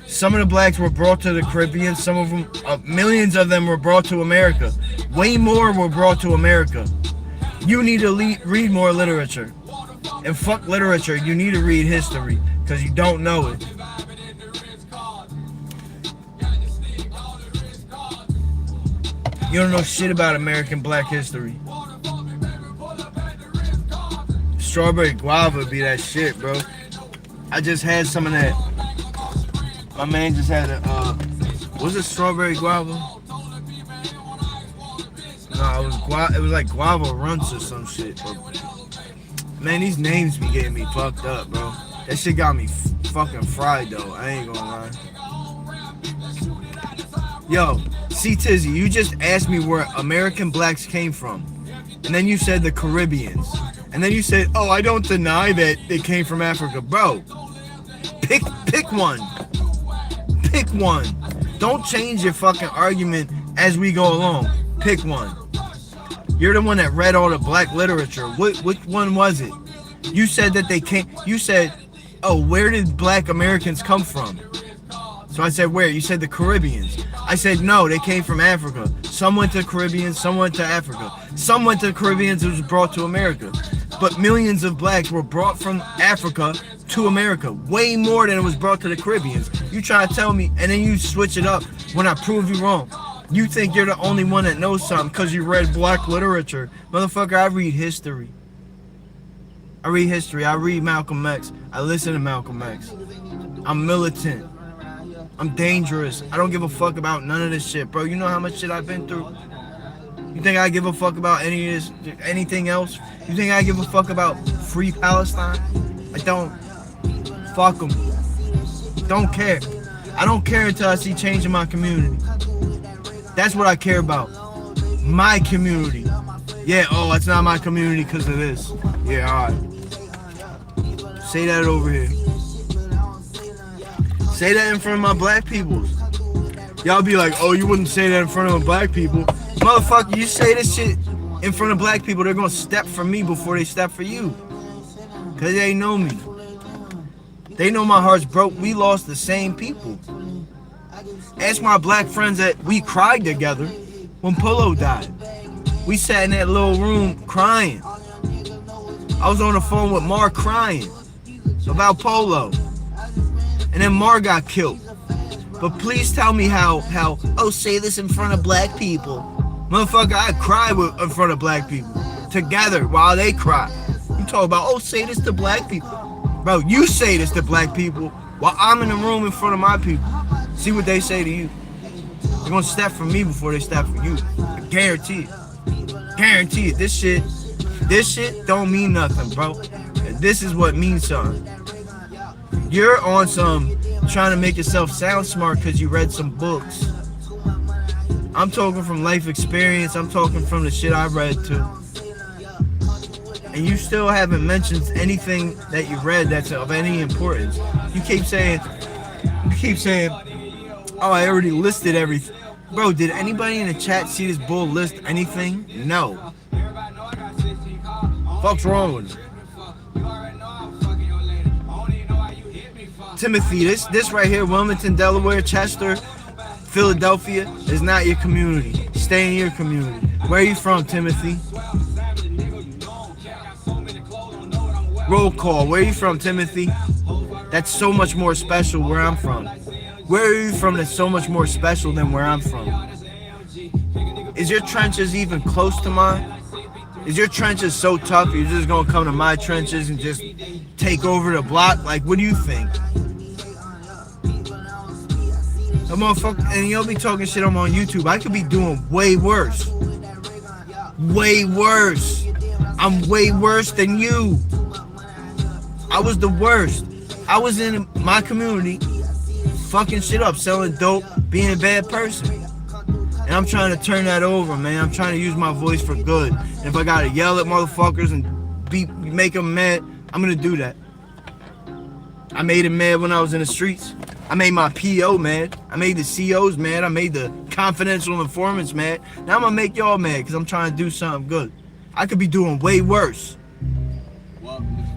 Some of the blacks were brought to the Caribbean. Some of them, millions of them were brought to America. Way more were brought to America. You need to read more literature. And fuck literature, you need to read history. Because you don't know it. You don't know shit about American black history. Strawberry guava be that shit, bro. I just had some of that. My man just had a, was it strawberry guava? No, it was like guava runts or some shit. But, man, these names be getting me fucked up, bro. That shit got me fucking fried, though. I ain't gonna lie. Yo, C Tizzy, you just asked me where American blacks came from. And then you said the Caribbeans. And then you said, oh, I don't deny that they came from Africa. Bro, pick one. Pick one. Don't change your fucking argument as we go along. Pick one. You're the one that read all the black literature. Which one was it? You said that they came, you said, oh, where did black Americans come from? So I said, where? You said the Caribbeans. I said, no, they came from Africa. Some went to the Caribbean, some went to Africa. Some went to the Caribbeans, it was brought to America. But millions of blacks were brought from Africa to America. Way more than it was brought to the Caribbeans. You try to tell me, and then you switch it up when I prove you wrong. You think you're the only one that knows something because you read black literature. Motherfucker, I read history. I read history. I read Malcolm X. I listen to Malcolm X. I'm militant. I'm dangerous. I don't give a fuck about none of this shit, bro. You know how much shit I've been through? You think I give a fuck about anything else? You think I give a fuck about free Palestine? I don't. Fuck them. Don't care. I don't care until I see change in my community. That's what I care about. My community. Yeah, oh, it's not my community because of this. Yeah, alright. Say that over here. Say that in front of my black peoples. Y'all be like, oh, you wouldn't say that in front of black people. Motherfucker, you say this shit in front of black people, they're gonna step for me before they step for you. Cause they know me. They know my heart's broke. We lost the same people. Ask my black friends that we cried together when Polo died. We sat in that little room crying. I was on the phone with Mar crying about Polo. And then Mar got killed. But please tell me how, oh, say this in front of black people. Motherfucker, I cry in front of black people. Together while they cry. You talk about, oh, say this to black people. Bro, you say this to black people while I'm in the room in front of my people. See what they say to you. They're gonna step for me before they step for you. I guarantee it. Guarantee it. This shit don't mean nothing, bro. This is what means something. You're on some trying to make yourself sound smart because you read some books. I'm talking from life experience. I'm talking from the shit I read too. And you still haven't mentioned anything that you read that's of any importance. You keep saying, oh, I already listed everything. Bro, did anybody in the chat see this bull list anything? No. Fuck's wrong with him? Timothy, this right here, Wilmington, Delaware, Chester, Philadelphia, is not your community. Stay in your community. Where are you from, Timothy? Roll call. Where are you from, Timothy? That's so much more special where I'm from. Where are you from that's so much more special than where I'm from? Is your trenches even close to mine? Is your trenches so tough you're just gonna come to my trenches and just take over the block? Like, what do you think? A motherfucker, and you'll be talking shit I'm on YouTube. I could be doing way worse. Way worse. I'm way worse than you. I was the worst. I was in my community fucking shit up, selling dope, being a bad person. And I'm trying to turn that over, man. I'm trying to use my voice for good. And if I gotta yell at motherfuckers and make them mad, I'm gonna do that. I made them mad when I was in the streets. I made my PO mad. I made the COs mad. I made the confidential informants mad. Now I'm gonna make y'all mad because I'm trying to do something good. I could be doing way worse.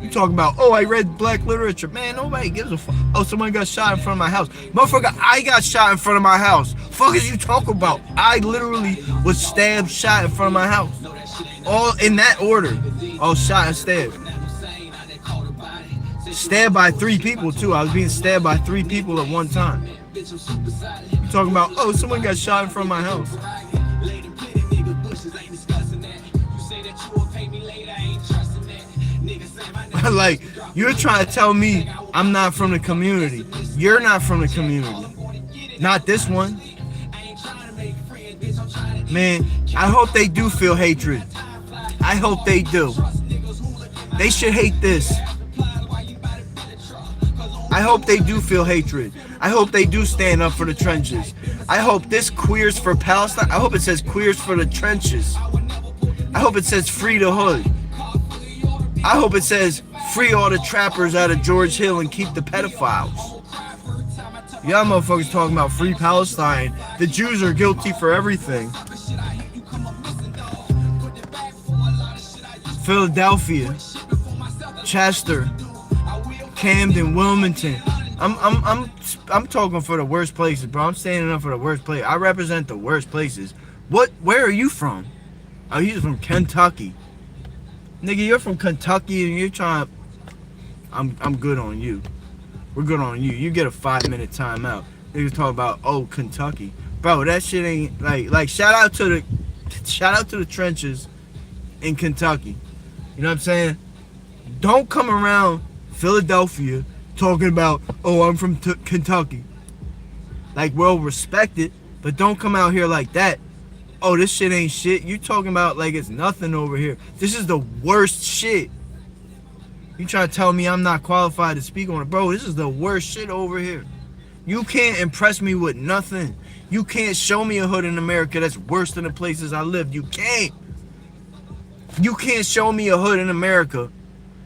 You talking about, oh, I read black literature. Man, nobody gives a fuck. Oh, someone got shot in front of my house. Motherfucker, I got shot in front of my house. Fuck is you talking about? I literally was stabbed, shot in front of my house. All in that order. Oh, shot and stabbed. Stabbed by 3 people, too. I was being stabbed by 3 people at one time. You talking about, oh, someone got shot in front of my house. Like, you're trying to tell me I'm not from the community. You're not from the community. Not this one. Man, I hope they do feel hatred. I hope they do. They should hate this. I hope they do feel hatred. I hope they do stand up for the trenches. I hope this Queers for Palestine, I hope it says Queers for the Trenches. I hope it says Free the Hood. I hope it says free all the trappers out of George Hill and keep the pedophiles. Y'all motherfuckers talking about free Palestine. The Jews are guilty for everything. Philadelphia, Chester, Camden, Wilmington. I'm talking for the worst places, bro. I'm standing up for the worst place. I represent the worst places. Where are you from? Oh, he's from Kentucky. Nigga, you're from Kentucky and you're trying. I'm good on you. We're good on you. You get a 5-minute timeout. Niggas talk about, oh, Kentucky. Bro, that shit ain't like shout out to the trenches in Kentucky. You know what I'm saying? Don't come around Philadelphia talking about, oh, I'm from Kentucky. Like, well respected, but don't come out here like that. oh, this shit ain't shit. You talking about like it's nothing over here. This is the worst shit. You try to tell me I'm not qualified to speak on it. Bro, this is the worst shit over here. You can't impress me with nothing. You can't show me a hood in America that's worse than the places I lived. You can't. You can't show me a hood in America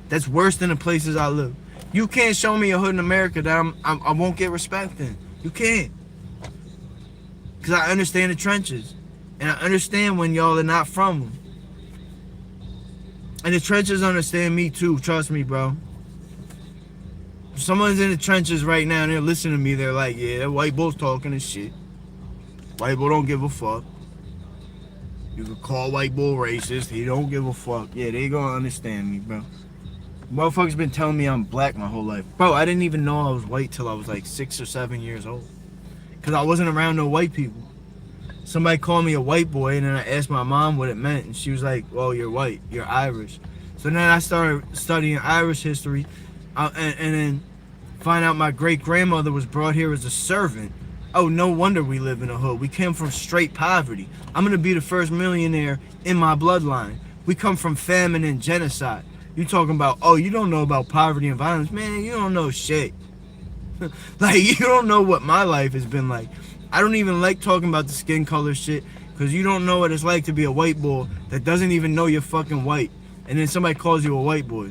that's worse than the places I live. You can't show me a hood in America that I won't get respect in. You can't. Because I understand the trenches. And I understand when y'all are not from them. And the trenches understand me too. Trust me, bro. If someone's in the trenches right now and they're listening to me, they're like, yeah, that white boy's talking and shit. White boy don't give a fuck. You could call white boy racist. He don't give a fuck. Yeah, they gonna understand me, bro. Motherfuckers been telling me I'm black my whole life. Bro, I didn't even know I was white till I was like 6 or 7 years old. Because I wasn't around no white people. Somebody called me a white boy, and then I asked my mom what it meant, and she was like, well, you're white, you're Irish. So then I started studying Irish history, and then find out my great-grandmother was brought here as a servant. Oh, no wonder we live in a hood. We came from straight poverty. I'm going to be the first millionaire in my bloodline. We come from famine and genocide. You talking about, oh, you don't know about poverty and violence. Man, you don't know shit. Like, you don't know what my life has been like. I don't even like talking about the skin color shit because you don't know what it's like to be a white boy that doesn't even know you're fucking white. And then somebody calls you a white boy.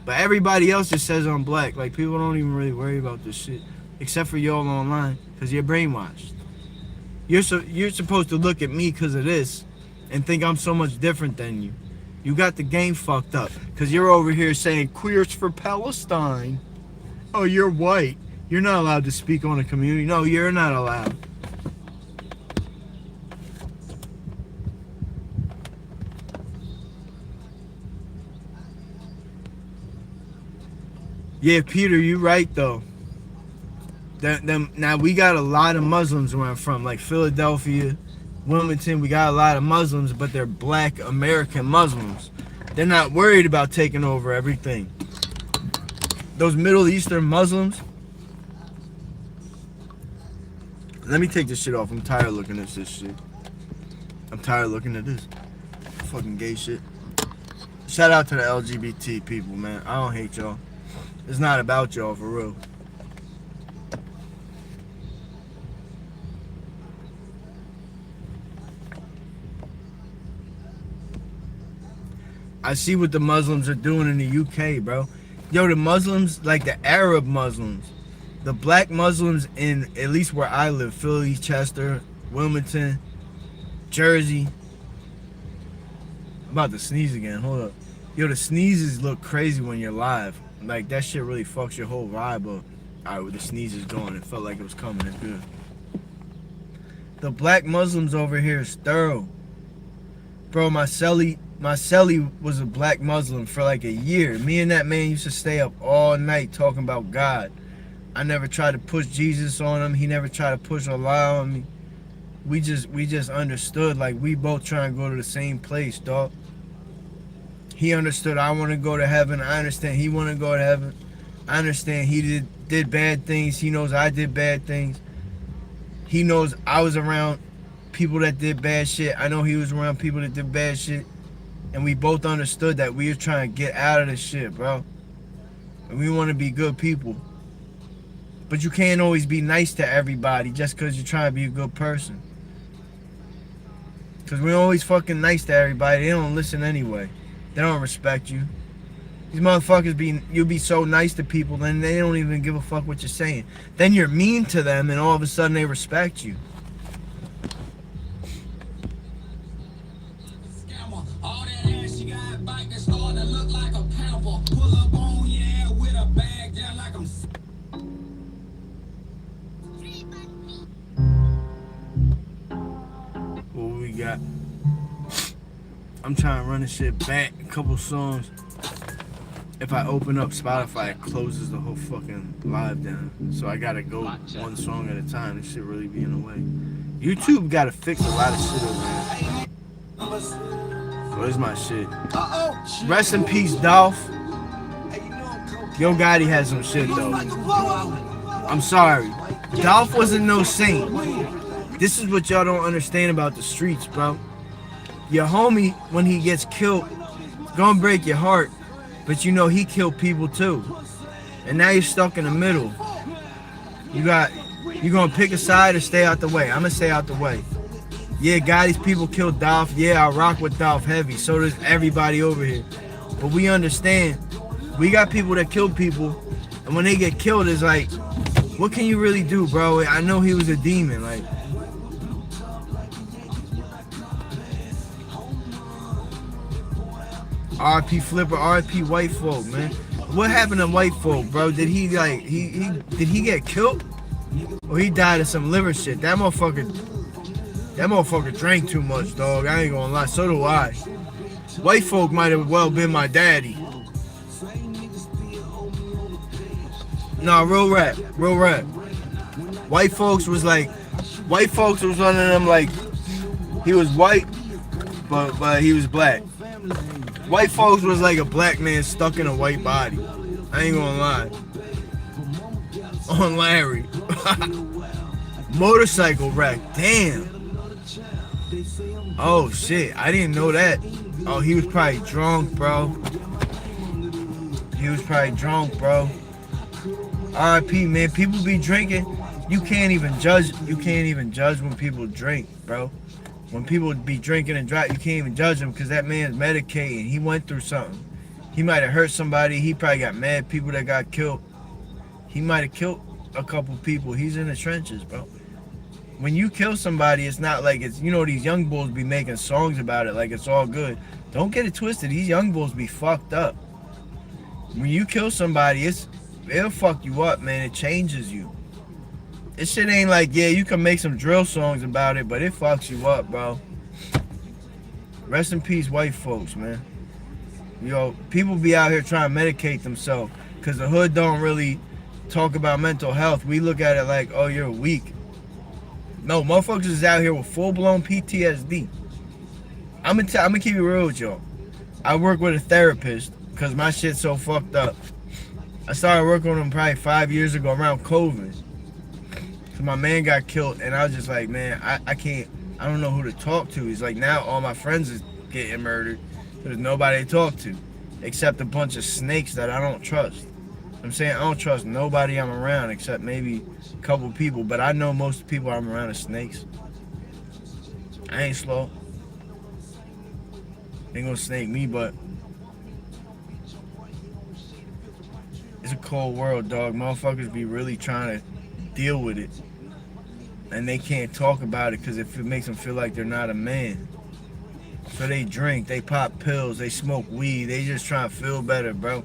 But everybody else just says I'm black. Like, people don't even really worry about this shit. Except for y'all online because you're brainwashed. You're supposed to look at me because of this and think I'm so much different than you. You got the game fucked up because you're over here saying queers for Palestine. Oh, you're white. You're not allowed to speak on a community. No, you're not allowed. Yeah, Peter, you right though. Now we got a lot of Muslims where I'm from, like Philadelphia, Wilmington. We got a lot of Muslims, but they're black American Muslims. They're not worried about taking over everything. Those Middle Eastern Muslims. Let me take this shit off. I'm tired of looking at this shit. I'm tired of looking at this fucking gay shit. Shout out to the LGBT people, man. I don't hate y'all. It's not about y'all, for real. I see what the Muslims are doing in the UK, bro. Yo, the Muslims, like the Arab Muslims, the black Muslims in, at least where I live, Philly, Chester, Wilmington, Jersey. I'm about to sneeze again, hold up. Yo, the sneezes look crazy when you're live. Like, that shit really fucks your whole vibe up. Alright, with the sneezes going, it felt like it was coming, it's good. The black Muslims over here is thorough. Bro, my cellie was a black Muslim for like a year. Me and that man used to stay up all night talking about God. I never tried to push Jesus on him. He never tried to push Allah on me. We just understood, like, we both trying to go to the same place, dog. He understood I want to go to heaven. I understand he want to go to heaven. I understand he did bad things. He knows I did bad things. He knows I was around people that did bad shit. I know he was around people that did bad shit. And we both understood that we were trying to get out of this shit, bro. And we want to be good people. But you can't always be nice to everybody just because you're trying to be a good person. Because we're always fucking nice to everybody. They don't listen anyway. They don't respect you. These motherfuckers you'll be so nice to people, then they don't even give a fuck what you're saying. Then you're mean to them, and all of a sudden they respect you. All that ass you got back that starting to look like a pamper. Pull up on your ass with a bag down like I'm. What we got? I'm trying to run this shit back a couple songs. If I open up Spotify, it closes the whole fucking live down. So I gotta go one song at a time. This shit really be in the way. YouTube gotta fix a lot of shit over there. Where's my shit? Rest in peace, Dolph. Yo Gotti had some shit though. I'm sorry. Dolph wasn't no saint. This is what y'all don't understand about the streets, bro. Your homie, when he gets killed, gonna break your heart, but you know he killed people too. And now you're stuck in the middle. You gonna pick a side or stay out the way? I'm gonna stay out the way. Yeah, these people killed Dolph. Yeah, I rock with Dolph heavy. So does everybody over here. But we understand, we got people that kill people, and when they get killed, it's like, what can you really do, bro? I know he was a demon, like. RP Flipper, RP White Folk, man. What happened to White Folk, bro? Did he like did he get killed? Or he died of some liver shit? That motherfucker drank too much, dog. I ain't gonna lie. So do I. White Folk might have well been my daddy. Nah, real rap. White Folks was one of them, like, he was white, but he was black. White Folks was like a black man stuck in a white body. I ain't gonna lie. On Larry. Motorcycle wreck. Damn. Oh shit, I didn't know that. Oh, he was probably drunk, bro. RIP, man. People be drinking. You can't even judge when people drink, bro. When people be drinking and drive, you can't even judge them because that man's medicating. He went through something. He might have hurt somebody. He probably got mad people that got killed. He might have killed a couple people. He's in the trenches, bro. When you kill somebody, it's not like it's, these young bulls be making songs about it like it's all good. Don't get it twisted. These young bulls be fucked up. When you kill somebody, it'll fuck you up, man. It changes you. This shit ain't like, yeah, you can make some drill songs about it, but it fucks you up, bro. Rest in peace, White Folks, man. People be out here trying to medicate themselves because the hood don't really talk about mental health. We look at it like, oh, you're weak. No, motherfuckers is out here with full-blown PTSD. I'm gonna keep it real with y'all. I work with a therapist because my shit's so fucked up. I started working with him probably 5 years ago around COVID. So my man got killed, and I was just like, man, I don't know who to talk to. He's like, now all my friends is getting murdered. There's nobody to talk to, except a bunch of snakes that I don't trust. I'm saying I don't trust nobody I'm around except maybe a couple people, but I know most of the people I'm around are snakes. I ain't slow. They ain't gonna snake me, but it's a cold world, dog. Motherfuckers be really trying to deal with it, and they can't talk about it because it makes them feel like they're not a man. So they drink, they pop pills, they smoke weed, they just try to feel better, bro.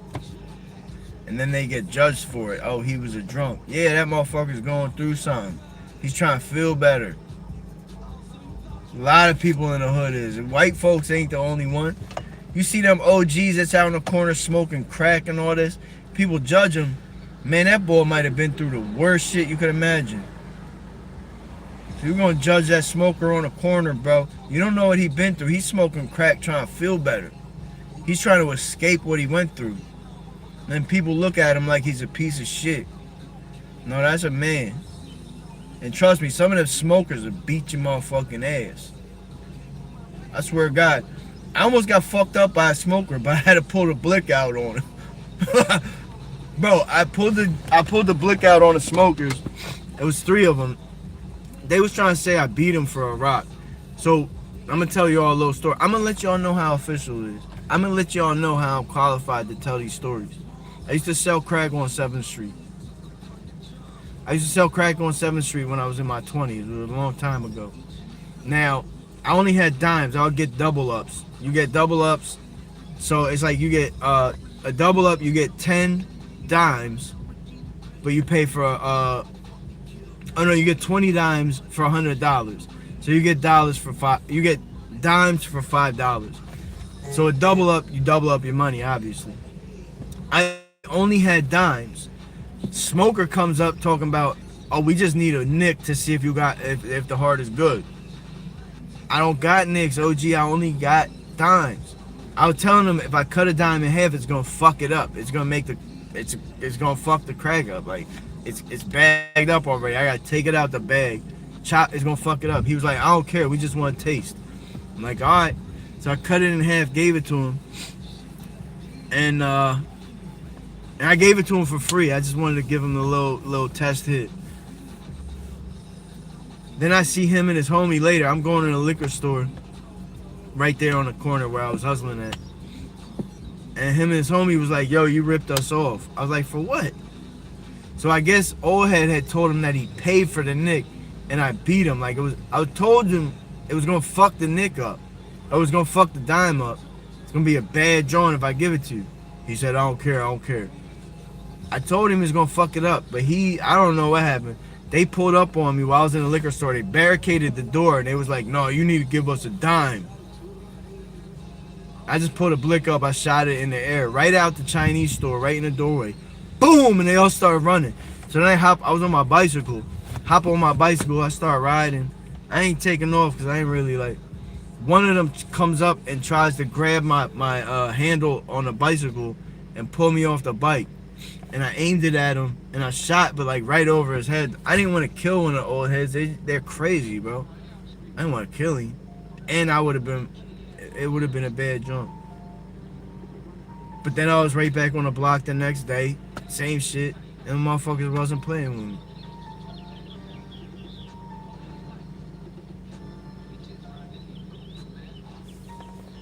And then they get judged for it. Oh, he was a drunk. Yeah, that motherfucker's going through something. He's trying to feel better. A lot of people in the hood is. And White Folks ain't the only one. You see them OGs that's out in the corner smoking crack and all this. People judge them. Man, that boy might have been through the worst shit you could imagine. If you're gonna judge that smoker on the corner, bro, you don't know what he been through. He's smoking crack trying to feel better. He's trying to escape what he went through. And people look at him like he's a piece of shit. No, that's a man. And trust me, some of them smokers will beat your motherfucking ass. I swear to God. I almost got fucked up by a smoker, but I had to pull the blick out on him. Bro, I pulled the blick out on the smokers. It was 3 of them. They was trying to say I beat him for a rock. So I'm gonna tell you all a little story. I'm gonna let y'all know how official it is. I'm gonna let y'all know how I'm qualified to tell these stories. I used to sell crack on 7th Street. I used to sell crack on 7th Street when I was in my 20s. It was a long time ago. Now, I only had dimes. I would get double ups. You get double ups. So it's like you get a double up, you get 10 dimes, but you pay for you get 20 dimes for $100. So you get dimes for $5. So a double up, you double up your money, obviously. I only had dimes. Smoker comes up talking about, oh, we just need a nick to see if if the heart is good. I don't got nicks, OG. I only got dimes. I was telling them if I cut a dime in half, it's gonna fuck it up. It's gonna it's gonna fuck the crack up. Like it's bagged up already. I gotta take it out the bag, chop is gonna fuck it up. He was like, I don't care, we just want to taste. I'm like, all right. So I cut it in half, gave it to him, and I gave it to him for free. I just wanted to give him a little test hit. Then I see him and his homie later. I'm going to the liquor store right there on the corner where I was hustling at. And him and his homie was like, yo, you ripped us off. I was like, for what? So I guess old head had told him that he paid for the nick, and I beat him. Like, I told him it was gonna fuck the nick up. I was gonna fuck the dime up. It's gonna be a bad joint if I give it to you. He said, I don't care, I don't care. I told him he was gonna fuck it up, but I don't know what happened. They pulled up on me while I was in the liquor store. They barricaded the door, and they was like, no, you need to give us a dime. I just put a blick up, I shot it in the air, right out the Chinese store, right in the doorway. Boom, and they all started running. So then I was on my bicycle. Hop on my bicycle, I start riding. I ain't taking off because I ain't really like. One of them comes up and tries to grab my handle on the bicycle and pull me off the bike. And I aimed it at him and I shot, but like right over his head. I didn't want to kill one of the old heads. They're crazy, bro. I didn't want to kill him. And it would have been a bad jump. But then I was right back on the block the next day. Same shit. And the motherfuckers wasn't playing with me.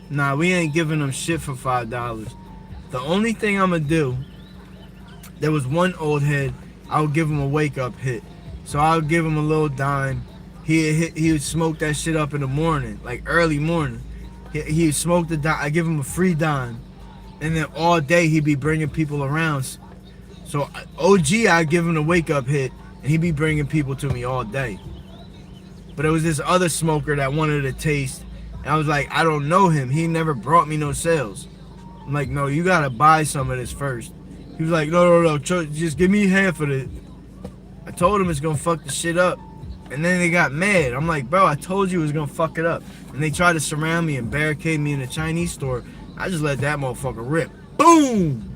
Nah, we ain't giving them shit for $5. The only thing I'm gonna do, there was one old head, I would give him a wake up hit. So I would give him a little dime. He would smoke that shit up in the morning, like early morning. He would smoke the dime, I give him a free dime. And then all day he'd be bringing people around. So OG, I'd give him a wake up hit, and he'd be bringing people to me all day. But it was this other smoker that wanted a taste. And I was like, I don't know him. He never brought me no sales. I'm like, no, you gotta buy some of this first. He was like, no, just give me half of it. I told him it's gonna fuck the shit up. And then they got mad. I'm like, bro, I told you it was gonna fuck it up. And they tried to surround me and barricade me in the Chinese store. I just let that motherfucker rip. Boom!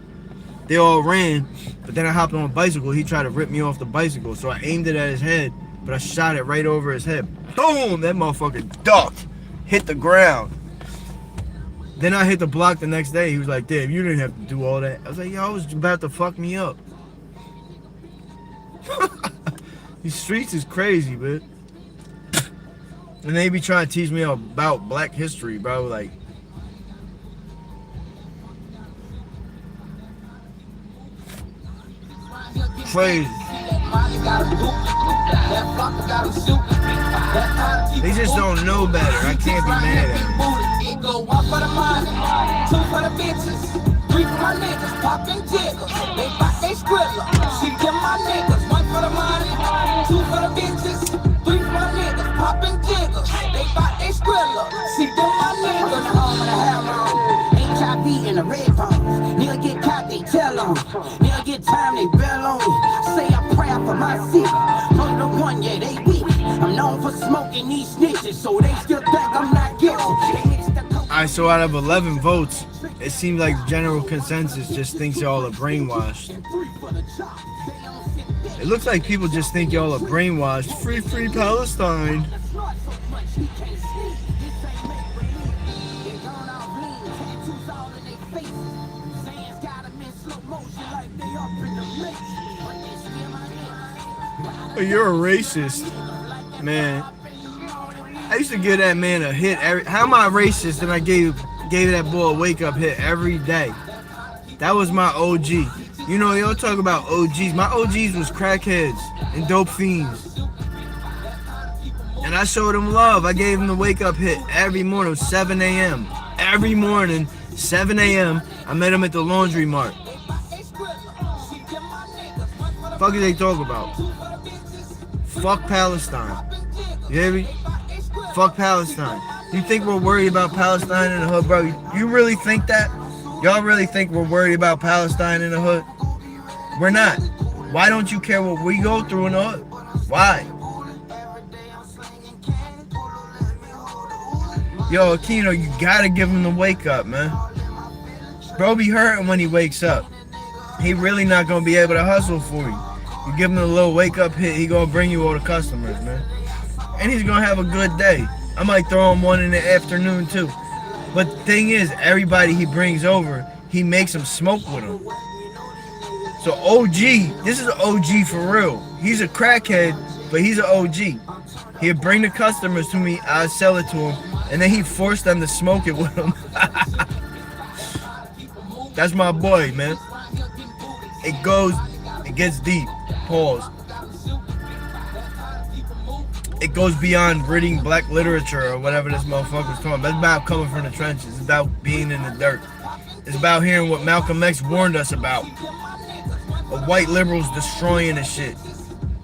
They all ran. But then I hopped on a bicycle. He tried to rip me off the bicycle. So I aimed it at his head, but I shot it right over his head. Boom! That motherfucker ducked. Hit the ground. Then I hit the block the next day. He was like, damn, you didn't have to do all that. I was like, yo, I was about to fuck me up. These streets is crazy, man. And they be trying to teach me about black history, bro. Like, crazy. They just don't know better. I can't be mad at them. It go one for the money, two for the bitches, three for my niggas, poppin' jiggles. They bought they skrilla. She give my niggas one for the money, two for the bitches, three for my niggas, poppin' jiggles. They bought they skrilla. She give my niggas home of the hell on. HIV in the red phone. Nigga get caught, they tell on. Nigga get time, they bail on me. Say a prayer for my city. From the one, yeah, they weak. I'm known for smoking these snitches, so they still think I'm not guilty. Alright, so out of 11 votes, it seems like general consensus just thinks y'all are brainwashed. It looks like people just think y'all are brainwashed. Free Palestine. You're a racist, man. I used to give that man a hit how am I racist? And I gave that boy a wake up hit every day. That was my OG. You know, y'all talk about OGs. My OGs was crackheads and dope fiends. And I showed them love. I gave him the wake up hit every morning, 7 a.m. Every morning, 7 a.m. I met him at the laundry mart. Fuck is they talk about? Fuck Palestine. You hear me? Fuck Palestine. You think we're worried about Palestine in the hood, bro? You really think that? Y'all really think we're worried about Palestine in the hood? We're not. Why don't you care what we go through in the hood? Why? Yo, Aquino, you gotta give him the wake up, man. Bro be hurting when he wakes up. He really not gonna be able to hustle for you. You give him a little wake up hit, he gonna bring you all the customers, man. and he's gonna have a good day. I might throw him one in the afternoon too. But the thing is, everybody he brings over, he makes them smoke with him. So OG, this is an OG for real. He's a crackhead, but he's an OG. He'll bring the customers to me, I'll sell it to him, and then he forced them to smoke it with him. That's my boy, man. It gets deep. Pause. It goes beyond reading black literature or whatever this motherfucker's talking about. It's about coming from the trenches. It's about being in the dirt. It's about hearing what Malcolm X warned us about. Of white liberals destroying the shit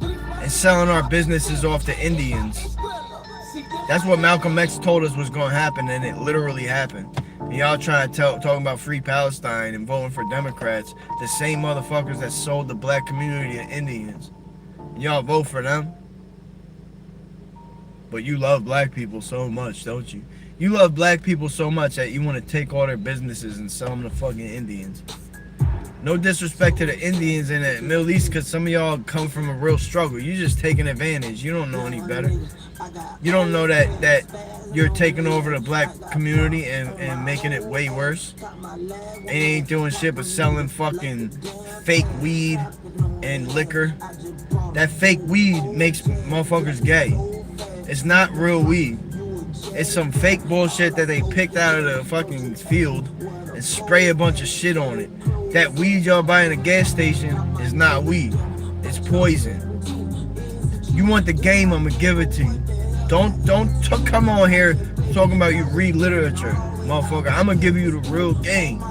and selling our businesses off to Indians. That's what Malcolm X told us was going to happen, and it literally happened. And y'all trying to talking about free Palestine and voting for Democrats, the same motherfuckers that sold the black community to Indians. And y'all vote for them. But you love black people so much, don't you? You love black people so much that you want to take all their businesses and sell them to fucking Indians. No disrespect to the Indians in the Middle East, because some of y'all come from a real struggle. You're just taking advantage. You don't know any better. You don't know that you're taking over the black community and making it way worse. And ain't doing shit but selling fucking fake weed and liquor. That fake weed makes motherfuckers gay. It's not real weed. It's some fake bullshit that they picked out of the fucking field and spray a bunch of shit on it. That weed y'all buy in a gas station is not weed. It's poison. You want the game, I'm gonna give it to you. Don't come on here talking about you read literature, motherfucker. I'm gonna give you the real game.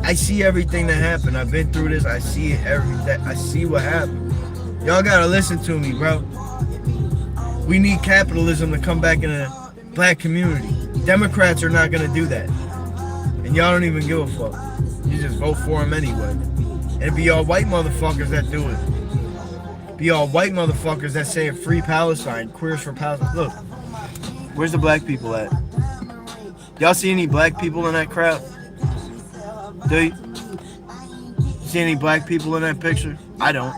I see everything that happened. I've been through this. I see it every day. I see what happened. Y'all gotta listen to me, bro. We need capitalism to come back in the black community. Democrats are not gonna do that. And y'all don't even give a fuck. You just vote for them anyway. And it be all white motherfuckers that do it. Be all white motherfuckers that say free Palestine, queers for Palestine. Look, where's the black people at? Y'all see any black people in that crowd? Do you? See any black people in that picture? I don't.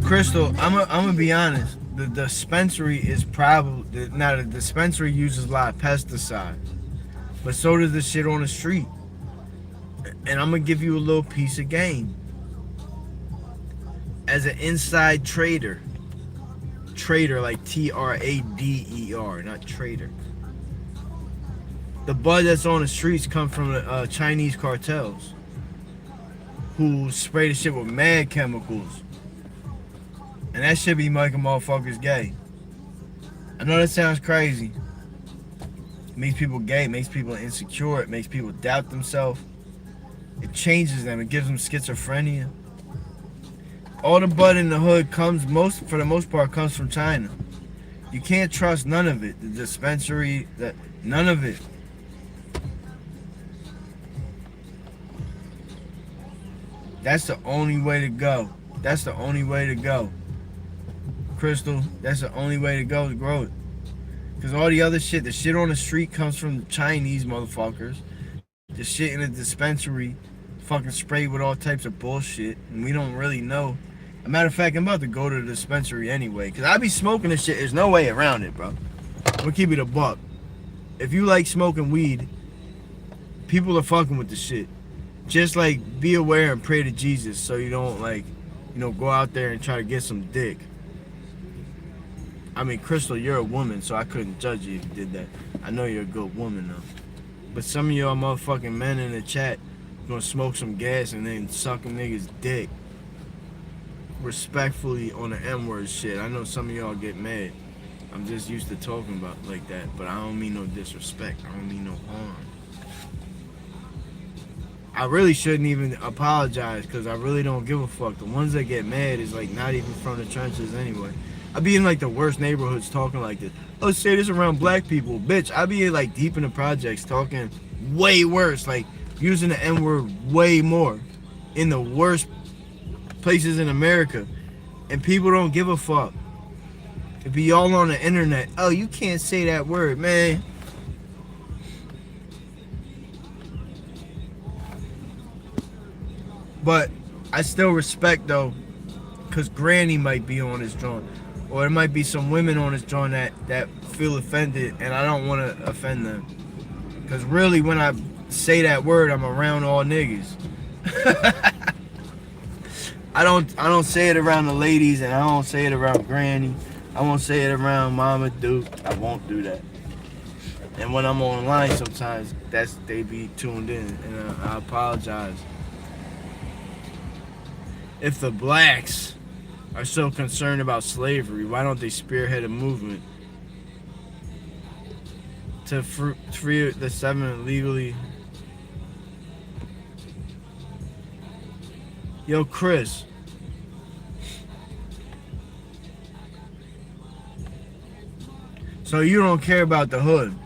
Crystal, I'm gonna be honest. The dispensary is probably now the dispensary uses a lot of pesticides, but so does the shit on the street. And I'm gonna give you a little piece of game. As an inside trader like Trader, not trader. The bud that's on the streets come from the Chinese cartels, who spray the shit with mad chemicals. And that shit be making motherfuckers gay. I know that sounds crazy. It makes people gay, it makes people insecure, it makes people doubt themselves. It changes them, it gives them schizophrenia. All the bud in the hood for the most part, comes from China. You can't trust none of it. The dispensary, none of it. That's the only way to go. That's the only way to go. Crystal, that's the only way to go to grow it. Because all the other shit, the shit on the street comes from Chinese motherfuckers. The shit in the dispensary fucking sprayed with all types of bullshit. And we don't really know. As a matter of fact, I'm about to go to the dispensary anyway. Because I be smoking this shit. There's no way around it, bro. I'm gonna keep it a buck. If you like smoking weed, people are fucking with the shit. Just like be aware and pray to Jesus so you don't go out there and try to get some dick. I mean, Crystal, you're a woman, so I couldn't judge you if you did that. I know you're a good woman, though. But some of y'all motherfucking men in the chat gonna smoke some gas and then suck a nigga's dick. Respectfully on the N-word shit. I know some of y'all get mad. I'm just used to talking about like that, but I don't mean no disrespect. I don't mean no harm. I really shouldn't even apologize because I really don't give a fuck. The ones that get mad is like not even from the trenches anyway. I be in like the worst neighborhoods talking like this. Oh, say this around black people. Bitch, I be like deep in the projects talking way worse. Like using the N-word way more. In the worst places in America. And people don't give a fuck. It be all on the internet. Oh, you can't say that word, man. But I still respect though, because Granny might be on his joint, or there might be some women on his joint that feel offended, and I don't want to offend them. Because really, when I say that word, I'm around all niggas. I don't say it around the ladies, and I don't say it around Granny. I won't say it around Mama Duke. I won't do that. And when I'm online, sometimes they be tuned in, and I apologize. If the blacks are so concerned about slavery, why don't they spearhead a movement to free the 7 legally? Yo, Chris. So you don't care about the hood.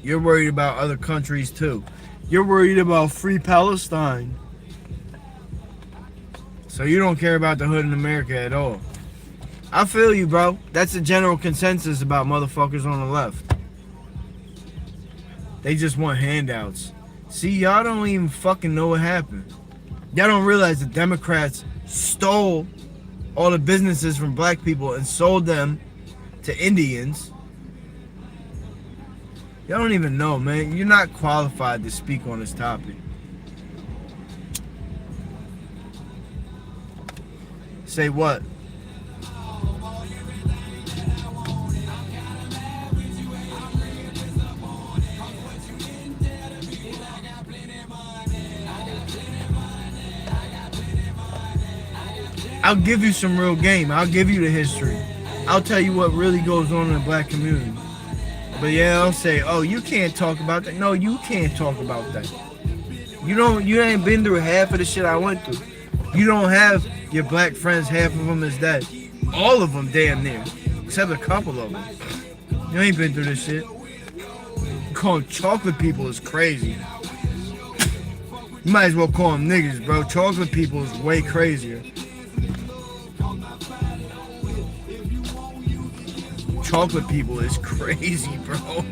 You're worried about other countries too. You're worried about free Palestine. So you don't care about the hood in America at all. I feel you, bro. That's the general consensus about motherfuckers on the left. They just want handouts. See, y'all don't even fucking know what happened. Y'all don't realize the Democrats stole all the businesses from black people and sold them to Indians. Y'all don't even know, man. You're not qualified to speak on this topic. Say what? I'll give you some real game. I'll give you the history. I'll tell you what really goes on in the black community. But yeah, I'll say, oh, you can't talk about that. No, you can't talk about that. You ain't been through half of the shit I went through. You don't have your black friends, half of them is dead. All of them damn near. Except a couple of them. You ain't been through this shit. Calling chocolate people is crazy. You might as well call them niggas, bro. Chocolate people is way crazier. Chocolate people is crazy, bro.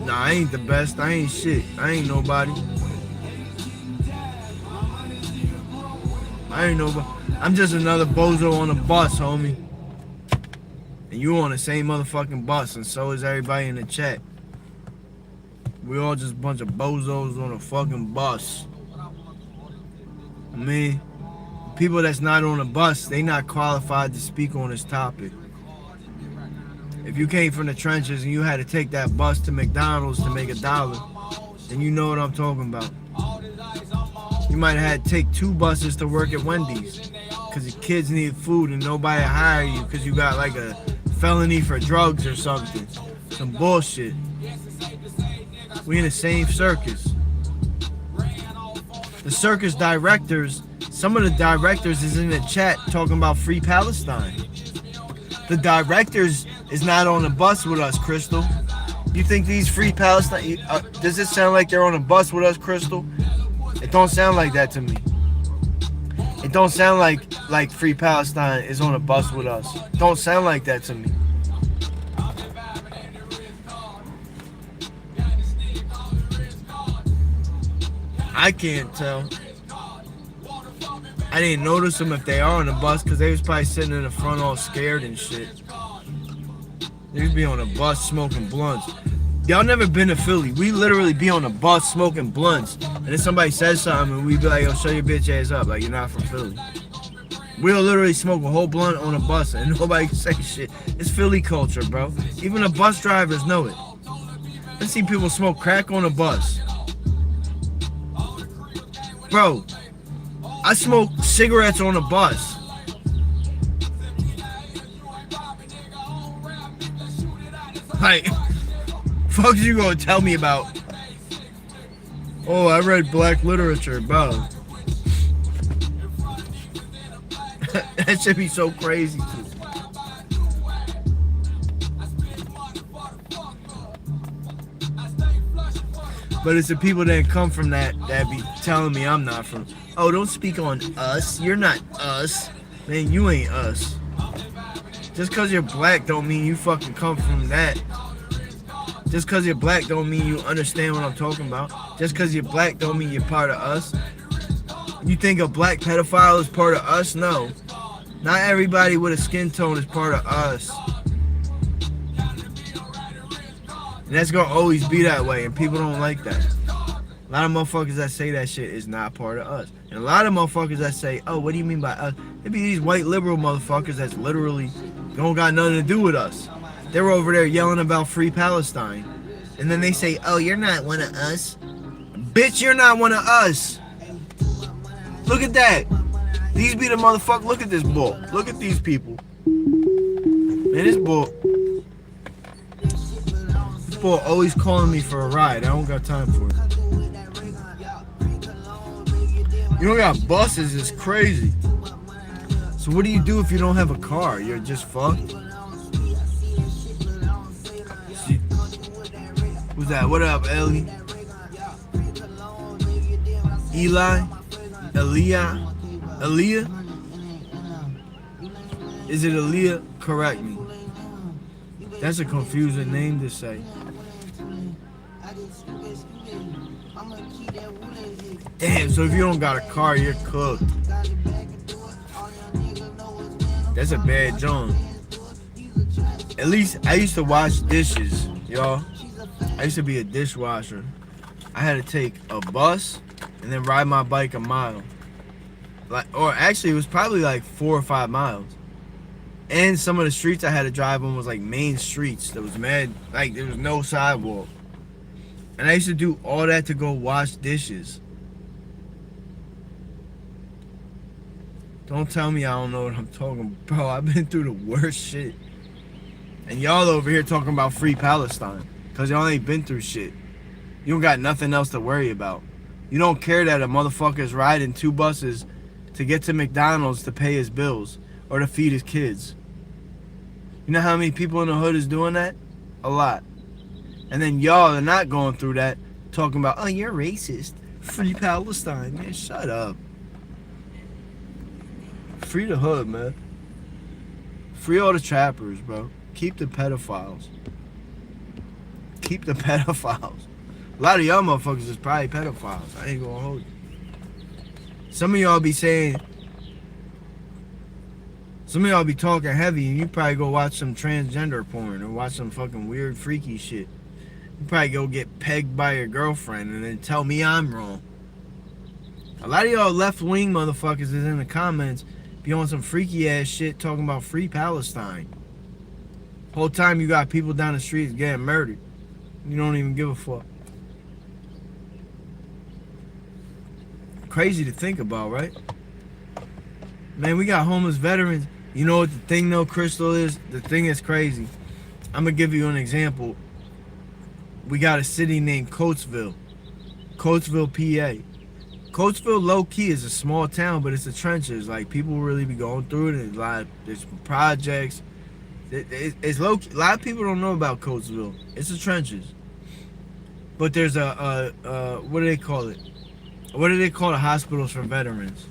Nah, I ain't the best. I ain't shit. I ain't nobody. I ain't nobody. I'm just another bozo on a bus, homie. And you on the same motherfucking bus, and so is everybody in the chat. We all just a bunch of bozos on a fucking bus. I mean, people that's not on a bus, they not qualified to speak on this topic. If you came from the trenches and you had to take that bus to McDonald's to make $1, then you know what I'm talking about. You might have had to take 2 buses to work at Wendy's because the kids need food and nobody hire you because you got like a felony for drugs or something. Some bullshit. We in the same circus. The circus directors, some of the directors is in the chat talking about free Palestine. The directors is not on the bus with us, Crystal. You think these free Palestine, does it sound like they're on a bus with us, Crystal? It don't sound like that to me. It don't sound like free Palestine is on a bus with us. It don't sound like that to me. I can't tell. I didn't notice them if they are on the bus because they was probably sitting in the front all scared and shit. They would be on a bus smoking blunts. Y'all never been to Philly. We literally be on a bus smoking blunts. And then somebody says something and we be like, yo, show your bitch ass up. Like, you're not from Philly. We'll literally smoke a whole blunt on a bus and nobody can say shit. It's Philly culture, bro. Even the bus drivers know it. I see people smoke crack on a bus. Bro, I smoke cigarettes on a bus. Like, fuck you gonna tell me about? Oh, I read black literature, bro. That should be so crazy. But it's the people that come from that be telling me I'm not from. Oh, don't speak on us. You're not us. Man, you ain't us. Just because you're black don't mean you fucking come from that. Just because you're black don't mean you understand what I'm talking about. Just because you're black don't mean you're part of us. You think a black pedophile is part of us? No. Not everybody with a skin tone is part of us. And that's going to always be that way, and people don't like that. A lot of motherfuckers that say that shit is not part of us. And a lot of motherfuckers that say, oh, what do you mean by us? It be these white liberal motherfuckers that's literally don't got nothing to do with us. They're over there yelling about free Palestine. And then they say, oh, you're not one of us. Bitch, you're not one of us. Look at that. These be the motherfuckers. Look at this bull. Look at these people. Man, this bull always calling me for a ride. I don't got time for it. You don't got buses. It's crazy. So what do you do if you don't have a car? You're just fucked? Who's that? What up, Ellie? Eli? Aaliyah? Is it Aaliyah? Correct me. That's a confusing name to say. Damn, so if you don't got a car, you're cooked. That's a bad joint. At least I used to wash dishes, y'all. I used to be a dishwasher. I had to take a bus and then ride my bike a mile. Or actually, it was probably like 4 or 5 miles. And some of the streets I had to drive on was like main streets. There was mad, like there was no sidewalk. And I used to do all that to go wash dishes. Don't tell me I don't know what I'm talking about. Bro, I've been through the worst shit. And y'all over here talking about free Palestine. Because y'all ain't been through shit. You don't got nothing else to worry about. You don't care that a motherfucker's riding 2 buses to get to McDonald's to pay his bills. Or to feed his kids. You know how many people in the hood is doing that? A lot. And then y'all are not going through that. Talking about, oh, you're racist. Free Palestine. Man, shut up. Free the hood, man. Free all the trappers, bro. Keep the pedophiles. Keep the pedophiles. A lot of y'all motherfuckers is probably pedophiles. I ain't gonna hold you. Some of y'all be saying, some of y'all be talking heavy and you probably go watch some transgender porn or watch some fucking weird freaky shit. You probably go get pegged by your girlfriend and then tell me I'm wrong. A lot of y'all left-wing motherfuckers is in the comments be on some freaky ass shit talking about free Palestine. Whole time you got people down the streets getting murdered. You don't even give a fuck. Crazy to think about, right? Man, we got homeless veterans. You know what the thing though, Crystal, is? The thing is crazy. I'm gonna give you an example. We got a city named Coatesville, PA. Coatesville, low key, is a small town, but it's the trenches. Like, people really be going through it. And there's projects. It's low key. A lot of people don't know about Coatesville. It's the trenches. But there's what do they call it? What do they call the hospitals for veterans?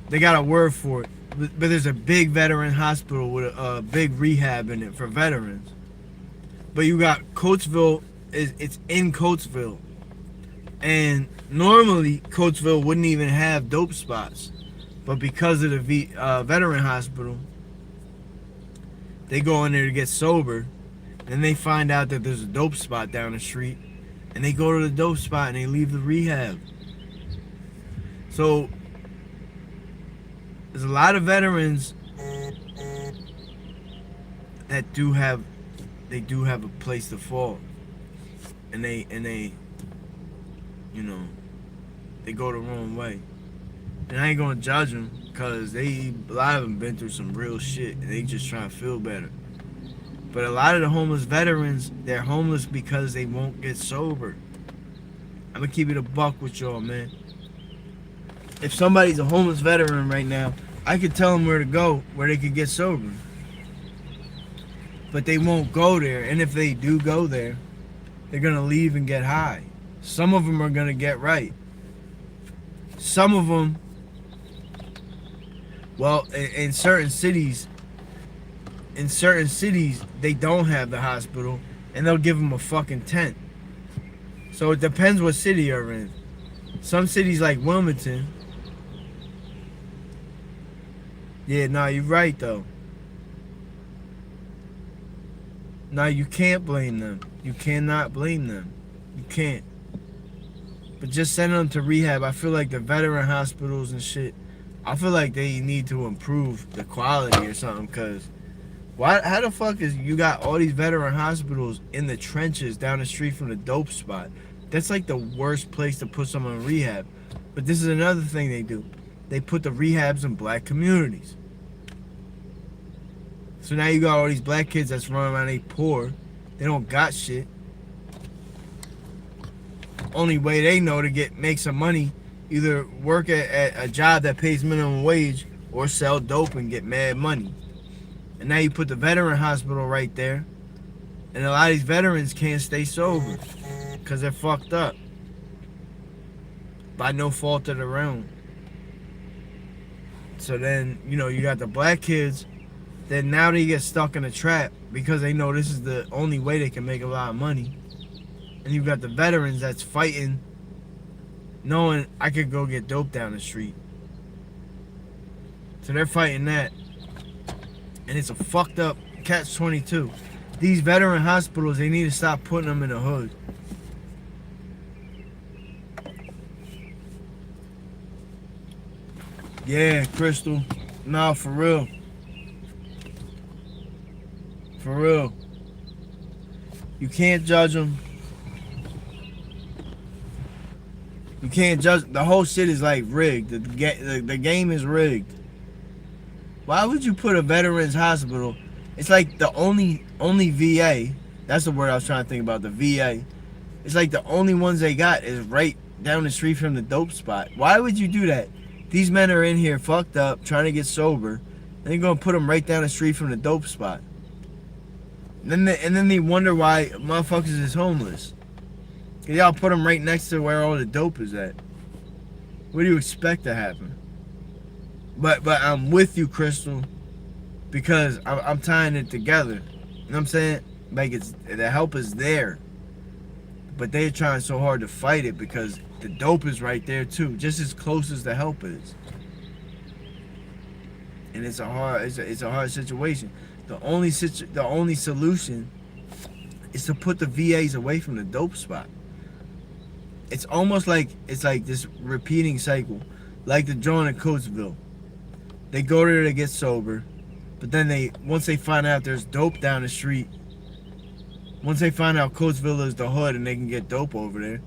They got a word for it. But there's a big veteran hospital with a big rehab in it for veterans. But you got Coatesville. It's in Coatesville. And normally, Coatesville wouldn't even have dope spots. But because of the veteran hospital, they go in there to get sober. And they find out that there's a dope spot down the street. And they go to the dope spot and they leave the rehab. So, there's a lot of veterans that do have a place to fall. And they you know, they go the wrong way. And I ain't gonna judge them, because a lot of them been through some real shit and they just trying to feel better. But a lot of the homeless veterans, they're homeless because they won't get sober. I'm gonna keep it a buck with y'all, man. If somebody's a homeless veteran right now, I could tell them where to go, where they could get sober. But they won't go there, and if they do go there, they're gonna leave and get high. Some of them are gonna get right. Some of them, well, in certain cities, in certain cities, they don't have the hospital, and they'll give them a fucking tent. So it depends what city you're in. Some cities like Wilmington. Yeah, nah, you're right though. Nah, you can't blame them. You cannot blame them. You can't. But just send them to rehab. I feel like the veteran hospitals and shit, I feel like they need to improve the quality or something. Cause how the fuck is you got all these veteran hospitals in the trenches down the street from the dope spot? That's like the worst place to put someone in rehab. But this is another thing they do. They put the rehabs in black communities. So now you got all these black kids that's running around, they poor. They don't got shit. Only way they know to make some money, either work at a job that pays minimum wage or sell dope and get mad money. And now you put the veteran hospital right there, and a lot of these veterans can't stay sober because they're fucked up by no fault of their own. So then, you know, you got the black kids, then now they get stuck in a trap because they know this is the only way they can make a lot of money. And you got the veterans that's fighting, knowing I could go get dope down the street. So they're fighting that. And it's a fucked up catch-22. These veteran hospitals, they need to stop putting them in the hood. Yeah, Crystal. No, for real. For real. You can't judge them. You can't judge. The whole shit is like rigged. The game is rigged. Why would you put a veterans hospital? It's like the only VA. That's the word I was trying to think about. The VA. It's like the only ones they got is right down the street from the dope spot. Why would you do that? These men are in here fucked up, trying to get sober, and they're gonna put them right down the street from the dope spot. And then they wonder why motherfuckers is homeless. Cause y'all put them right next to where all the dope is at. What do you expect to happen? But I'm with you, Crystal, because I'm tying it together. You know what I'm saying? Like the help is there, but they're trying so hard to fight it because the dope is right there too, just as close as the help is. And it's a hard situation. The only solution is to put the VAs away from the dope spot. It's almost like this repeating cycle, like the joint in Coatesville. They go there to get sober, but then once they find out there's dope down the street, once they find out Coatesville is the hood and they can get dope over there,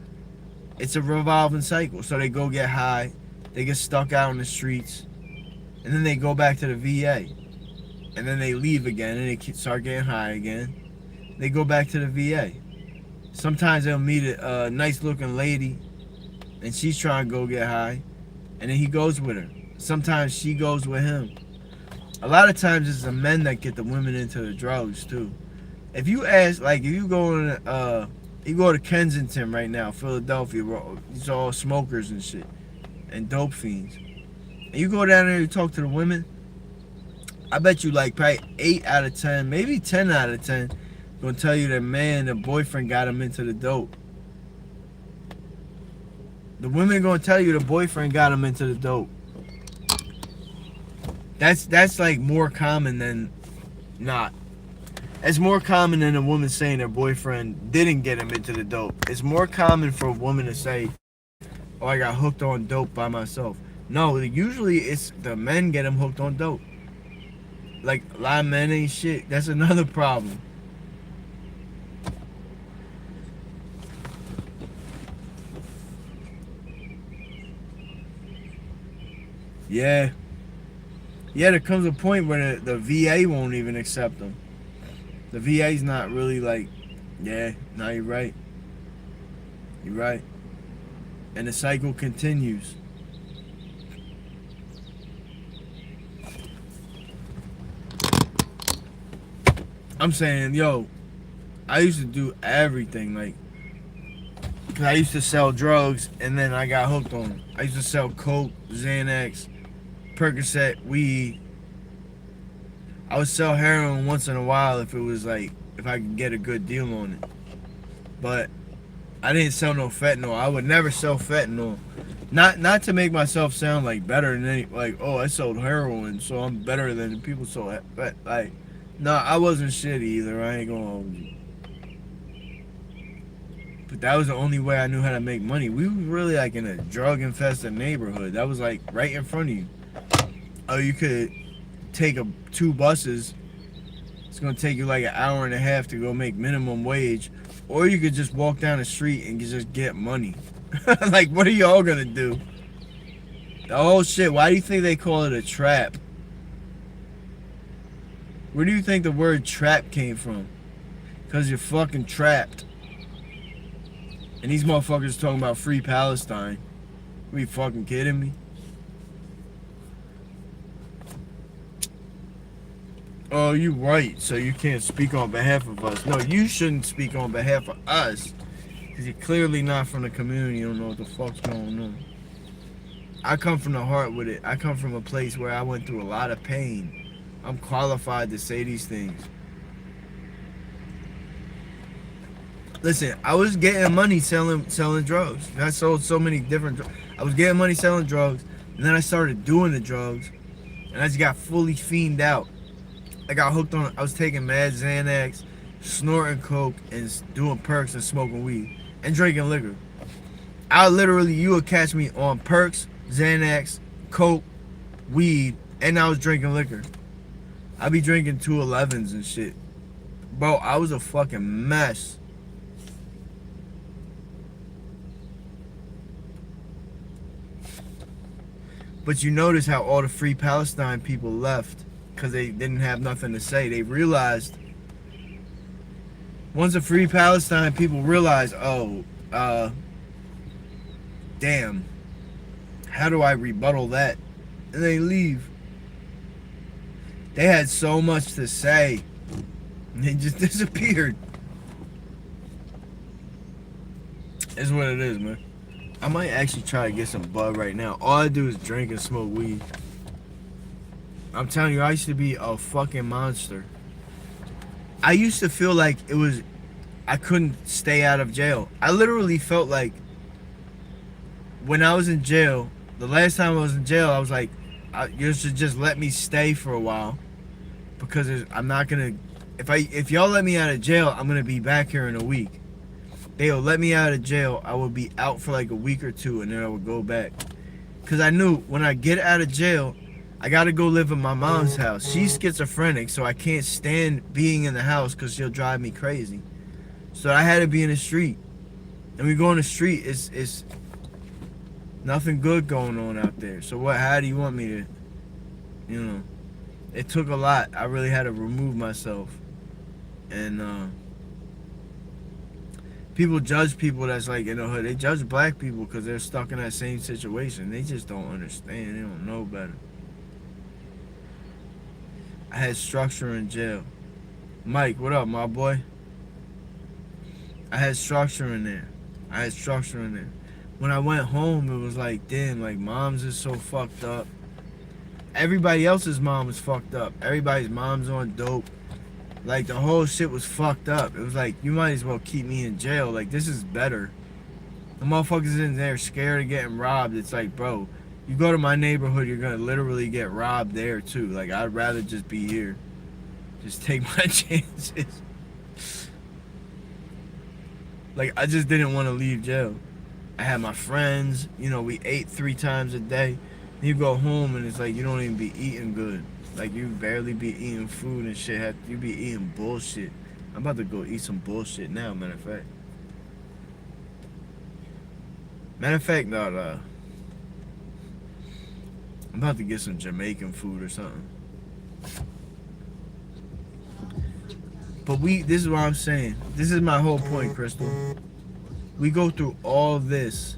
it's a revolving cycle. So they go get high, they get stuck out on the streets, and then they go back to the VA. And then they leave again and they start getting high again. They go back to the VA. Sometimes they'll meet a nice looking lady and she's trying to go get high, and then he goes with her. Sometimes she goes with him. A lot of times it's the men that get the women into the drugs too. If you ask, like if you go to Kensington right now, Philadelphia, where it's all smokers and shit and dope fiends, and you go down there and you talk to the women, I bet you like probably 8 out of 10, maybe 10 out of 10 gonna tell you that their boyfriend got him into the dope. The women gonna tell you the boyfriend got him into the dope. That's like more common than not. It's more common than a woman saying her boyfriend didn't get him into the dope. It's more common for a woman to say, "Oh, I got hooked on dope by myself." No, usually it's the men get them hooked on dope. Like, a lot of men ain't shit. That's another problem. Yeah. Yeah, there comes a point where the VA won't even accept them. The VA's not really like, yeah, no, you're right. You're right. And the cycle continues. I'm saying, yo, I used to do everything, like, cause I used to sell drugs and then I got hooked on them. I used to sell coke, Xanax, Percocet, weed. I would sell heroin once in a while if it was like, if I could get a good deal on it. But I didn't sell no fentanyl. I would never sell fentanyl. Not to make myself sound like better than any, like, oh, I sold heroin, so I'm better than the people sold. But like, no, I wasn't shit either. I ain't gonna hold you. But that was the only way I knew how to make money. We were really like in a drug infested neighborhood. That was like right in front of you. Oh, you could take 2 buses. It's gonna take you like an hour and a half to go make minimum wage, or you could just walk down the street and just get money. Like, what are y'all gonna do? The whole shit. Why do you think they call it a trap? Where do you think the word trap came from? Because you're fucking trapped. And these motherfuckers talking about free Palestine. Are you fucking kidding me? Oh, you right, so you can't speak on behalf of us. No, you shouldn't speak on behalf of us. Because you're clearly not from the community. You don't know what the fuck's going on. I come from the heart with it. I come from a place where I went through a lot of pain. I'm qualified to say these things. Listen, I was getting money selling drugs. I sold so many different drugs. I was getting money selling drugs, and then I started doing the drugs, and I just got fully fiended out. I got hooked on. I was taking mad Xanax, snorting coke, and doing perks and smoking weed and drinking liquor. You would catch me on perks, Xanax, coke, weed, and I was drinking liquor. I'd be drinking 211s and shit. Bro, I was a fucking mess. But you notice how all the free Palestine people left because they didn't have nothing to say. They realized, once the free Palestine people realized, oh, damn, how do I rebuttal that? And they leave. They had so much to say, and they just disappeared. It's what it is, man. I might actually try to get some bud right now. All I do is drink and smoke weed. I'm telling you, I used to be a fucking monster. I used to feel like I couldn't stay out of jail. I literally felt like when I was in jail, the last time I was in jail, I was like, you should just let me stay for a while. Because I'm not gonna, if y'all let me out of jail, I'm gonna be back here in a week. They'll let me out of jail, I would be out for like a week or 2, and then I would go back. Because I knew when I get out of jail, I gotta go live in my mom's house. She's schizophrenic, so I can't stand being in the house because she'll drive me crazy. So I had to be in the street. And we go in the street, it's nothing good going on out there. So how do you want me to, it took a lot. I really had to remove myself. And, people judge people that's like in the hood. They judge black people because they're stuck in that same situation. They just don't understand. They don't know better. I had structure in jail. Mike, what up, my boy? I had structure in there. When I went home, it was like, damn, like moms is so fucked up. Everybody else's mom was fucked up. Everybody's mom's on dope. Like, the whole shit was fucked up. It was like, you might as well keep me in jail. Like, this is better. The motherfuckers in there scared of getting robbed. It's like, bro, you go to my neighborhood, you're gonna literally get robbed there, too. Like, I'd rather just be here. Just take my chances. Like, I just didn't want to leave jail. I had my friends. We ate 3 times a day. You go home, and it's like, you don't even be eating good. Like, you barely be eating food and shit. You be eating bullshit. I'm about to go eat some bullshit now, matter of fact. No. I'm about to get some Jamaican food or something. But this is what I'm saying. This is my whole point, Crystal. We go through all this.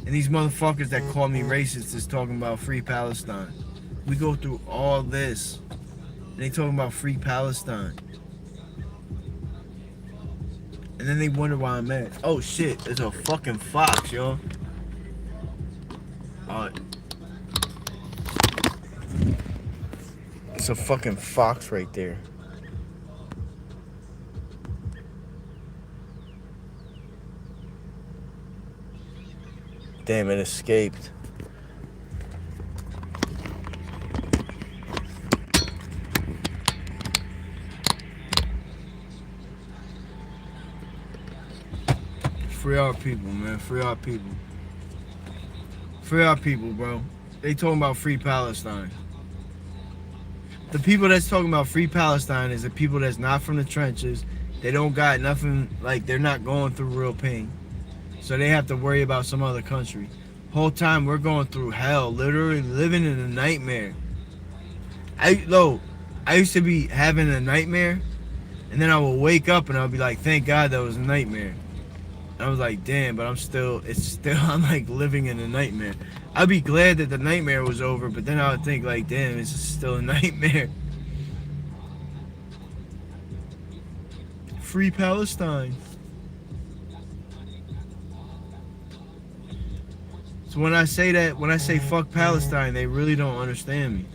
And these motherfuckers that call me racist is talking about free Palestine. We go through all this, and they talking about free Palestine. And then they wonder why I'm mad. Oh shit, it's a fucking fox, yo. Alright. It's a fucking fox right there. Damn, it escaped. Free our people, man. Free our people. Free our people, bro. They talking about free Palestine. The people that's talking about free Palestine is the people that's not from the trenches. They don't got nothing, like they're not going through real pain. So they have to worry about some other country. Whole time we're going through hell, literally living in a nightmare. I used to be having a nightmare, and then I would wake up and I'll be like, thank God that was a nightmare. And I was like, damn, but I'm like living in a nightmare. I'd be glad that the nightmare was over, but then I would think like, damn, it's still a nightmare. Free Palestine. So when I say fuck Palestine, they really don't understand me.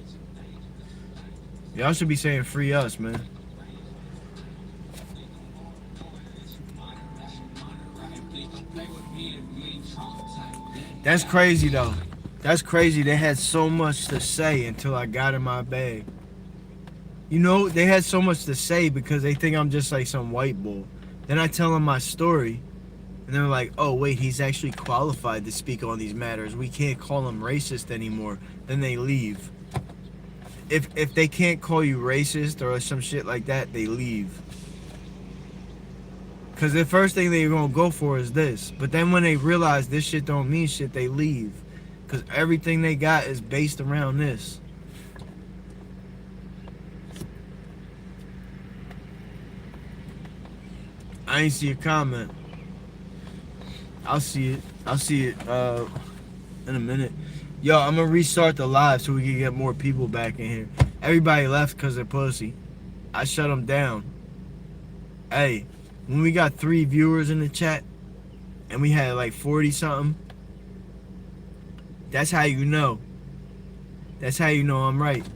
Y'all should be saying free us, man. That's crazy though. That's crazy. They had so much to say until I got in my bag. You know, they had so much to say because they think I'm just like some white bull. Then I tell them my story, and they're like, oh wait, he's actually qualified to speak on these matters. We can't call him racist anymore. Then they leave. If they can't call you racist or some shit like that, they leave. Because the first thing they're going to go for is this. But then when they realize this shit don't mean shit, they leave. Because everything they got is based around this. I ain't see a comment. I'll see it. I'll see it in a minute. Yo, I'm going to restart the live so we can get more people back in here. Everybody left because they're pussy. I shut them down. Hey. When we got 3 viewers in the chat and we had like 40 something, that's how you know. That's how you know I'm right.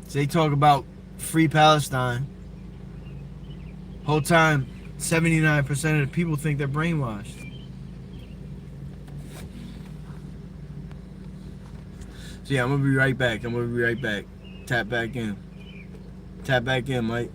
So they talk about free Palestine. Whole time, 79% of the people think they're brainwashed. So yeah, I'm gonna be right back. Tap back in. Tap back in, Mike.